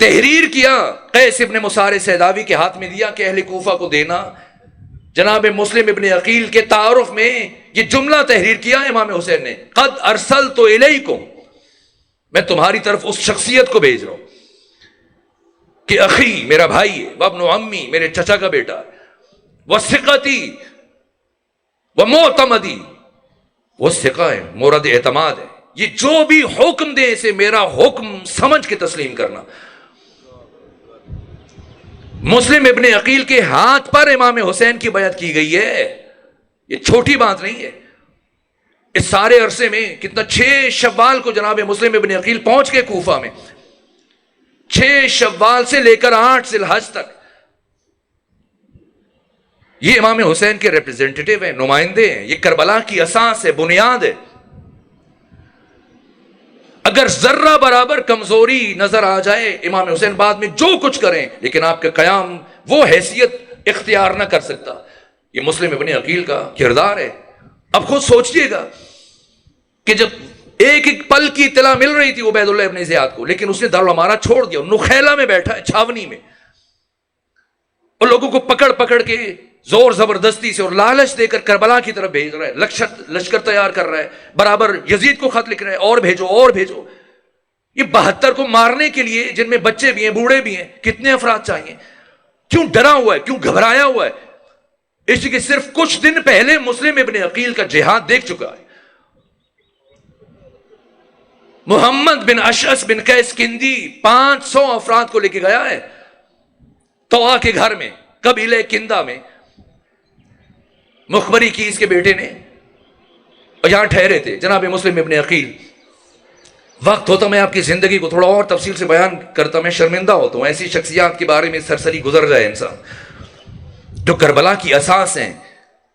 تحریر کیا قیس ابن مسہر سیداوی کے ہاتھ میں دیا کہ اہل کوفہ کو دینا، جناب مسلم ابن عقیل کے تعارف میں یہ جملہ تحریر کیا امام حسین نے، قد ارسلت الیکم، میں تمہاری طرف اس شخصیت کو بھیج رہا ہوں کہ اخی میرا بھائی ہے، وابن عمی میرے چچا کا بیٹا ہے، وثقتی ومعتمدی، وہ ثقہ ہے، مورد اعتماد ہے، یہ جو بھی حکم دے اسے میرا حکم سمجھ کے تسلیم کرنا. مسلم ابن عقیل کے ہاتھ پر امام حسین کی بیعت کی گئی ہے، یہ چھوٹی بات نہیں ہے. اس سارے عرصے میں کتنا 6 شوال کو جناب مسلم ابن عقیل پہنچ گئے کوفہ میں. 6 شوال سے لے کر 8 ذی الحج تک یہ امام حسین کے ریپرزینٹیٹیو ہیں، نمائندے ہیں. یہ کربلا کی اساس ہے، بنیاد ہے. اگر ذرہ برابر کمزوری نظر آ جائے، امام حسین بعد میں جو کچھ کریں لیکن آپ کا قیام وہ حیثیت اختیار نہ کر سکتا۔ یہ مسلم ابن عقیل کا کردار ہے۔ اب خود سوچئے گا کہ جب ایک ایک پل کی اطلاع مل رہی تھی عبید اللہ ابن زیاد کو، لیکن اس نے دارالامارہ چھوڑ دیا، نخیلہ میں بیٹھا ہے، چھاونی میں، اور لوگوں کو پکڑ پکڑ کے زور زبردستی سے اور لالچ دے کر کربلا کی طرف بھیج رہا ہے، لشکر تیار کر رہا ہے، برابر یزید کو خط لکھ رہا ہے، اور بھیجو اور بھیجو۔ یہ 72 کو مارنے کے لیے، جن میں بچے بھی ہیں بوڑھے بھی ہیں، کتنے افراد چاہیے؟ کیوں ڈرا ہوا ہے؟ کیوں گھبرایا ہوا ہے؟ اس لیے کہ صرف کچھ دن پہلے مسلم ابن عقیل کا جہاد دیکھ چکا ہے۔ محمد بن اشعث بن قیس کندی 500 افراد کو لے کے گیا ہے طوا کے گھر میں، قبیلہ کندہ میں، مخبری کی اس کے بیٹے نے، اور یہاں ٹھہرے تھے جناب مسلم ابن عقیل۔ وقت ہوتا میں آپ کی زندگی کو تھوڑا اور تفصیل سے بیان کرتا، میں شرمندہ ہوتا ہوں ایسی شخصیات کے بارے میں سرسری گزر جائے انسان، جو کربلا کی اساس ہیں۔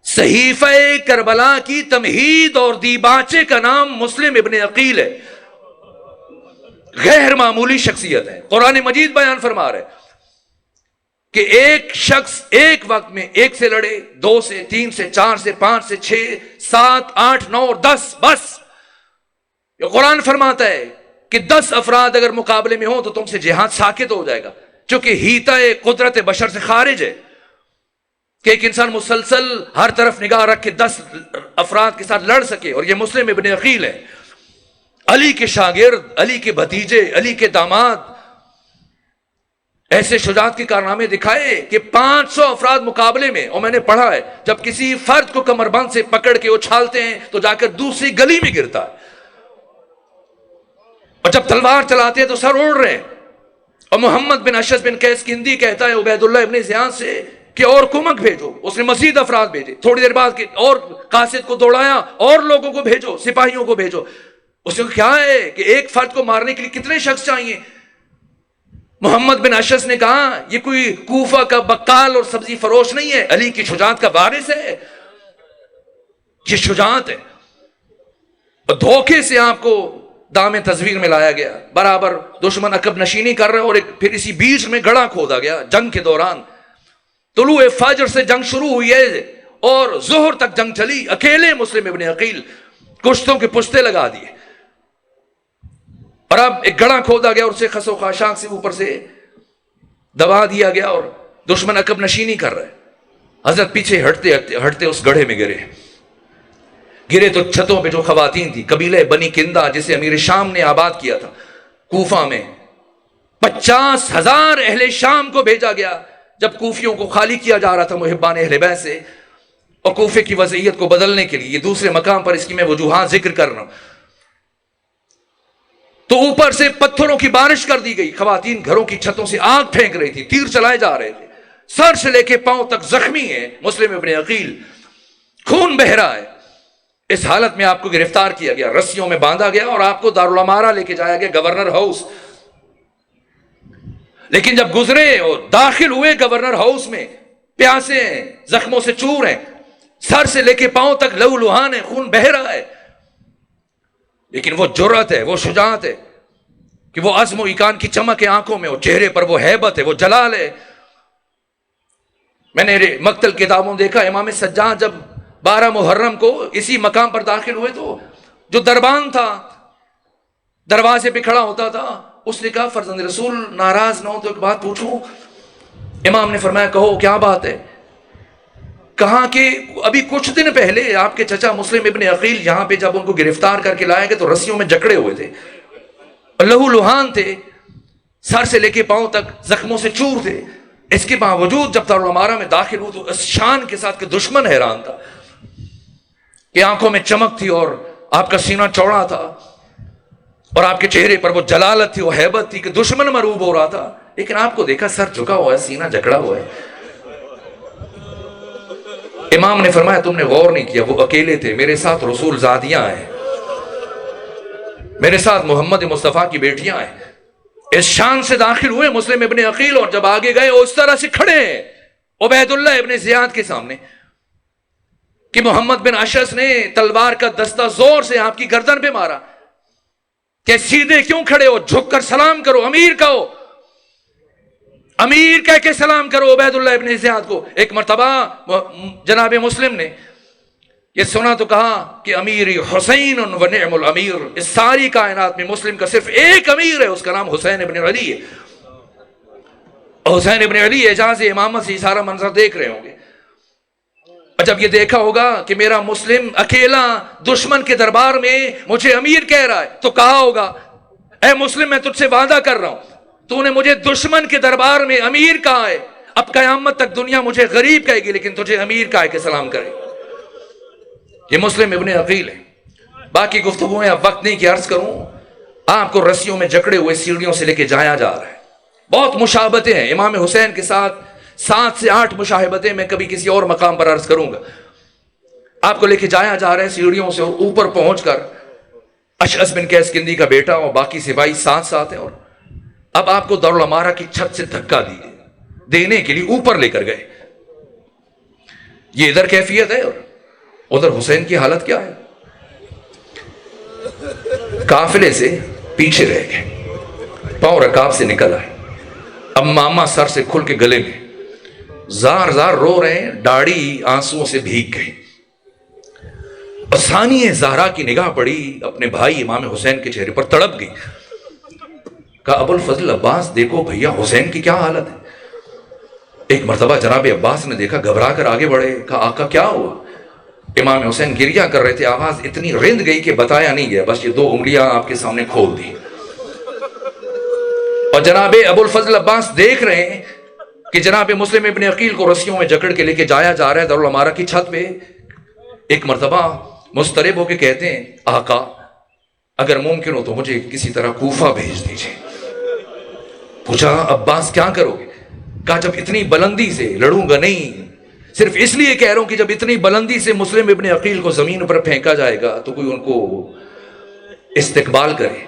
صحیفہ کربلا کی تمہید اور دیباچے کا نام مسلم ابن عقیل ہے۔ غیر معمولی شخصیت ہے۔ قرآن مجید بیان فرما رہے کہ ایک شخص ایک وقت میں 1 سے لڑے، 2 سے، 3 سے، 4 سے، 5 سے، 6، 7، 8، 9 اور 10، بس یہ قرآن فرماتا ہے کہ 10 افراد اگر مقابلے میں ہوں تو تم سے جہاد ساکت ہو جائے گا، چونکہ ہیتا قدرت بشر سے خارج ہے کہ ایک انسان مسلسل ہر طرف نگاہ رکھ کے 10 افراد کے ساتھ لڑ سکے۔ اور یہ مسلم ابن عقیل ہے، علی کے شاگرد، علی کے بھتیجے، علی کے داماد، ایسے شجاعت کے کارنامے دکھائے کہ 500 افراد مقابلے میں، اور میں نے پڑھا ہے جب کسی فرد کو کمربند سے پکڑ کے اچھالتے ہیں تو جا کر دوسری گلی میں گرتا ہے، اور جب تلوار چلاتے ہیں تو سر اڑ رہے ہیں۔ اور محمد بن اشعث بن قیس کندی کہتا ہے عبید اللہ ابن زیاد سے کہ اور کمک بھیجو، اس نے مزید افراد بھیجے، تھوڑی دیر بعد اور قاصد کو دوڑایا، اور لوگوں کو بھیجو، سپاہیوں کو بھیجو۔ اس نے کیا ہے کہ ایک فرد کو مارنے کے لیے کتنے شخص چاہیے؟ محمد بن اشعث نے کہا یہ کوئی کوفہ کا بقال اور سبزی فروش نہیں ہے، علی کی شجاعت کا وارث ہے، یہ شجاعت ہے۔ اور دھوکے سے آپ کو دام تصویر میں لایا گیا، برابر دشمن عقب نشینی کر رہے، اور پھر اسی بیچ میں گڑھا کھودا گیا جنگ کے دوران۔ طلوع فجر سے جنگ شروع ہوئی ہے اور ظہر تک جنگ چلی، اکیلے مسلم ابن عقیل کشتوں کے پشتے لگا دیے، اور اب ایک گڑھا کھودا گیا اور اسے خس و خاشاک سے اوپر سے دبا دیا گیا، اور دشمن عقب نشینی کر رہے۔ حضرت پیچھے ہٹتے اس گڑھے میں گرے تو چھتوں پہ جو خواتین تھی، قبیلہ بنی کندہ جسے امیر شام نے آباد کیا تھا کوفہ میں، 50,000 اہل شام کو بھیجا گیا جب کوفیوں کو خالی کیا جا رہا تھا محبان اہل بیت سے، اور کوفے کی وضعیت کو بدلنے کے لیے۔ یہ دوسرے مقام پر اس کی میں وجوہات ذکر کر رہا ہوں۔ تو اوپر سے پتھروں کی بارش کر دی گئی، خواتین گھروں کی چھتوں سے آگ پھینک رہی تھی، تیر چلائے جا رہے تھے، سر سے لے کے پاؤں تک زخمی ہے مسلم ابن عقیل، خون بہہ رہا ہے۔ اس حالت میں آپ کو گرفتار کیا گیا، رسیوں میں باندھا گیا، اور آپ کو دارالامارہ لے کے جایا گیا، گورنر ہاؤس۔ لیکن جب گزرے اور داخل ہوئے گورنر ہاؤس میں، پیاسے ہیں، زخموں سے چور ہیں، سر سے لے کے پاؤں تک لہو لہان ہے، خون بہہ رہا ہے، لیکن وہ جرأت ہے، وہ شجاعت ہے کہ وہ عزم و ایقان کی چمک ہے آنکھوں میں، اور چہرے پر وہ ہیبت ہے، وہ جلال ہے۔ میں نے مقتل کتابوں دیکھا، امام سجاد جب 12 محرم کو اسی مقام پر داخل ہوئے تو جو دربان تھا دروازے پہ کھڑا ہوتا تھا، اس نے کہا فرزند رسول ناراض نہ ہو تو ایک بات پوچھوں؟ امام نے فرمایا کہو کیا بات ہے؟ کہا کہ ابھی کچھ دن پہلے آپ کے چچا مسلم ابن عقیل یہاں پہ جب ان کو گرفتار کر کے لائے گئے تو رسیوں میں جکڑے ہوئے تھے، لہو لہان تھے، سر سے لے کے پاؤں تک زخموں سے چور تھے۔ اس کے باوجود جب دارالامارہ میں داخل ہوئے تو اس شان کے ساتھ کہ دشمن حیران تھا کہ آنکھوں میں چمک تھی، اور آپ کا سینہ چوڑا تھا، اور آپ کے چہرے پر وہ جلالت تھی، وہ ہیبت تھی کہ دشمن مرعوب ہو رہا تھا۔ لیکن آپ کو دیکھا سر جھکا ہوا ہے، سینہ جکڑا ہوا ہے۔ امام نے فرمایا تم نے غور نہیں کیا، وہ اکیلے تھے، میرے ساتھ رسول زادیاں ہیں، میرے ساتھ محمد مصطفیٰ کی بیٹیاں ہیں۔ اس شان سے داخل ہوئے مسلم ابن عقیل، اور جب آگے گئے اس طرح سے کھڑے ہیں عبید اللہ ابن زیاد کے سامنے کہ محمد بن اشعث نے تلوار کا دستہ زور سے آپ کی گردن پہ مارا، کہ سیدھے کیوں کھڑے ہو؟ جھک کر سلام کرو، امیر کہو، امیر کہہ کے سلام کرو عبید اللہ ابن زیاد کو۔ ایک مرتبہ جناب مسلم نے یہ سنا تو کہا کہ امیری حسین و نعم الامیر، اس ساری کائنات میں مسلم کا صرف ایک امیر ہے، اس کا نام حسین ابن علی ہے۔ حسین ابن علی اعجاز امامت سے یہ سارا منظر دیکھ رہے ہوں گے، اور جب یہ دیکھا ہوگا کہ میرا مسلم اکیلا دشمن کے دربار میں مجھے امیر کہہ رہا ہے، تو کہا ہوگا اے مسلم میں تجھ سے وعدہ کر رہا ہوں، تو نے مجھے دشمن کے دربار میں امیر کہا ہے، اب قیامت تک دنیا مجھے غریب کہے گی لیکن تجھے امیر کہا ہے کہ سلام کرے۔ یہ مسلم ابن عقیل ہے۔ باقی گفتگویں اب وقت نہیں کہ عرض کروں، آپ کو رسیوں میں جکڑے ہوئے سیڑھیوں سے لے کے جایا جا رہا ہے۔ بہت مشابہتیں ہیں امام حسین کے ساتھ، 7 سے 8 مشابہتیں میں کبھی کسی اور مقام پر عرض کروں گا۔ آپ کو لے کے جایا جا رہا ہے سیڑھیوں سے، اور اوپر پہنچ کر اشعث بن قیس کندی کا بیٹا اور باقی سپاہی ساتھ ساتھ ہیں، اور اب آپ کو دارالعمارہ کی چھت سے دھکا دینے کے لیے اوپر لے کر گئے۔ یہ ادھر کیفیت ہے، اور ادھر حسین کی حالت کیا ہے؟ قافلے سے پیچھے رہ گئے، پاؤں رکاب سے نکل آئے، اب ماما سر سے کھل کے گلے میں زار زار رو رہے ہیں، داڑھی آنسوؤں سے بھیگ گئی۔ اور ثانیہ زہرا کی نگاہ پڑی اپنے بھائی امام حسین کے چہرے پر، تڑپ گئی، کہا ابو الفضل عباس دیکھو بھیا حسین کی کیا حالت ہے۔ ایک مرتبہ جناب عباس نے دیکھا، گھبرا کر آگے بڑھے، کہا آقا کیا ہوا؟ امام حسین گریا کر رہے تھے، آواز اتنی رند گئی کہ بتایا نہیں گیا، بس یہ 2 انگلیاں آپ کے سامنے کھول دی۔ اور جناب ابو الفضل عباس دیکھ رہے ہیں کہ جناب مسلم ابن عقیل کو رسیوں میں جکڑ کے لے کے جایا جا رہا ہے دارالعمارہ کی چھت پہ۔ ایک مرتبہ مضطرب ہو کے کہتے ہیں آقا اگر ممکن ہو تو مجھے کسی طرح کوفہ بھیج دیجئے۔ پوچھا عباس کیا کرو گے؟ کہا جب اتنی بلندی سے لڑوں گا نہیں، صرف اس لیے کہہ رہا ہوں کہ جب اتنی بلندی سے مسلم ابن عقیل کو زمین پر پھینکا جائے گا تو کوئی ان کو استقبال کرے۔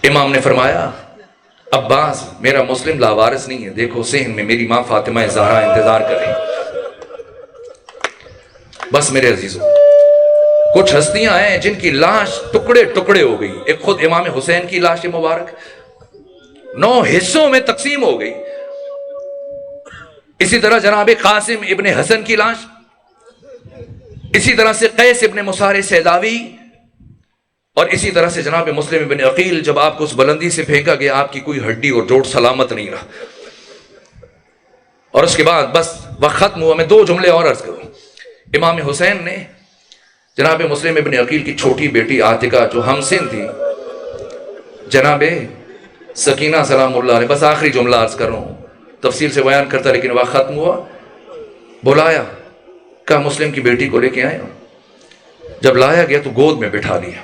امام نے فرمایا عباس میرا مسلم لاوارث نہیں ہے، دیکھو صحن میں میری ماں فاطمہ زہرا انتظار کر رہی۔ بس میرے عزیزوں، کچھ ہستیاں ہیں جن کی لاش ٹکڑے ٹکڑے ہو گئی۔ ایک خود امام حسین کی لاش مبارک 9 حصوں میں تقسیم ہو گئی۔ اسی طرح جناب قاسم ابن حسن کی لاش، اسی طرح سے قیس ابن مسار سیداوی، اور اسی طرح سے جناب مسلم ابن عقیل، جب آپ کو اس بلندی سے پھینکا گیا آپ کی کوئی ہڈی اور جوڑ سلامت نہیں رہا۔ اور اس کے بعد بس وقت ختم ہوا، میں 2 جملے اور عرض کروں۔ امام حسین نے جناب مسلم ابن عقیل کی چھوٹی بیٹی عاتقہ جو ہم سن تھی، جناب سکینہ سلام اللہ علیہ، بس آخری جملہ عرض کر رہا ہوں، تفصیل سے بیان کرتا لیکن وقت ختم ہوا، بلایا، کہا مسلم کی بیٹی کو لے کے آئے۔ جب لایا گیا تو گود میں بٹھا لیا،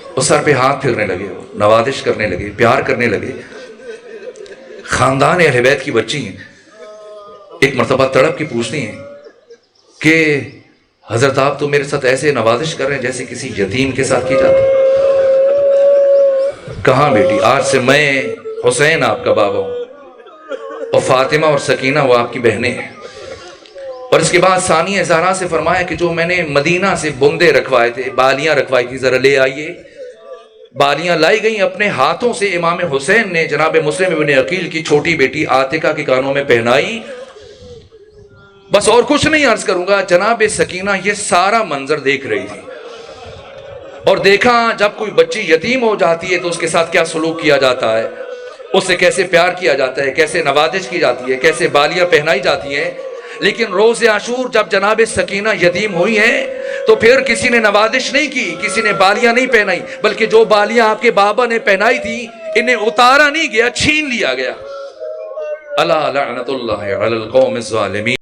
اور سر پہ ہاتھ پھرنے لگے، نوازش کرنے لگے، پیار کرنے لگے۔ خاندان اہل بیت کی بچی ہیں، ایک مرتبہ تڑپ کے پوچھتی ہیں کہ حضرت آپ تو میرے ساتھ ایسے نوازش کر رہے ہیں جیسے کسی یتیم کے ساتھ کی جاتی۔ کہاں بیٹی، آج سے میں حسین آپ کا بابا ہوں، اور فاطمہ اور سکینہ وہ آپ کی بہنیں ہیں۔ اور اس کے بعد ثانیہ زہرا سے فرمایا کہ جو میں نے مدینہ سے بندے رکھوائے تھے، بالیاں رکھوائی تھی، ذرا لے آئیے۔ بالیاں لائی گئیں، اپنے ہاتھوں سے امام حسین نے جناب مسلم ابن عقیل کی چھوٹی بیٹی عاتقہ کے کانوں میں پہنائی۔ بس اور کچھ نہیں عرض کروں گا، جناب سکینہ یہ سارا منظر دیکھ رہی تھی، اور دیکھا جب کوئی بچی یتیم ہو جاتی ہے تو اس کے ساتھ کیا سلوک کیا جاتا ہے، اس سے کیسے پیار کیا جاتا ہے، کیسے نوازش کی جاتی ہے، کیسے بالیاں پہنائی جاتی ہیں۔ لیکن روز عاشور جب جناب سکینہ یتیم ہوئی ہیں تو پھر کسی نے نوازش نہیں کی، کسی نے بالیاں نہیں پہنائی، بلکہ جو بالیاں آپ کے بابا نے پہنائی تھی انہیں اتارا نہیں گیا، چھین لیا گیا۔ الا لعنت اللہ علی القوم الظالمین۔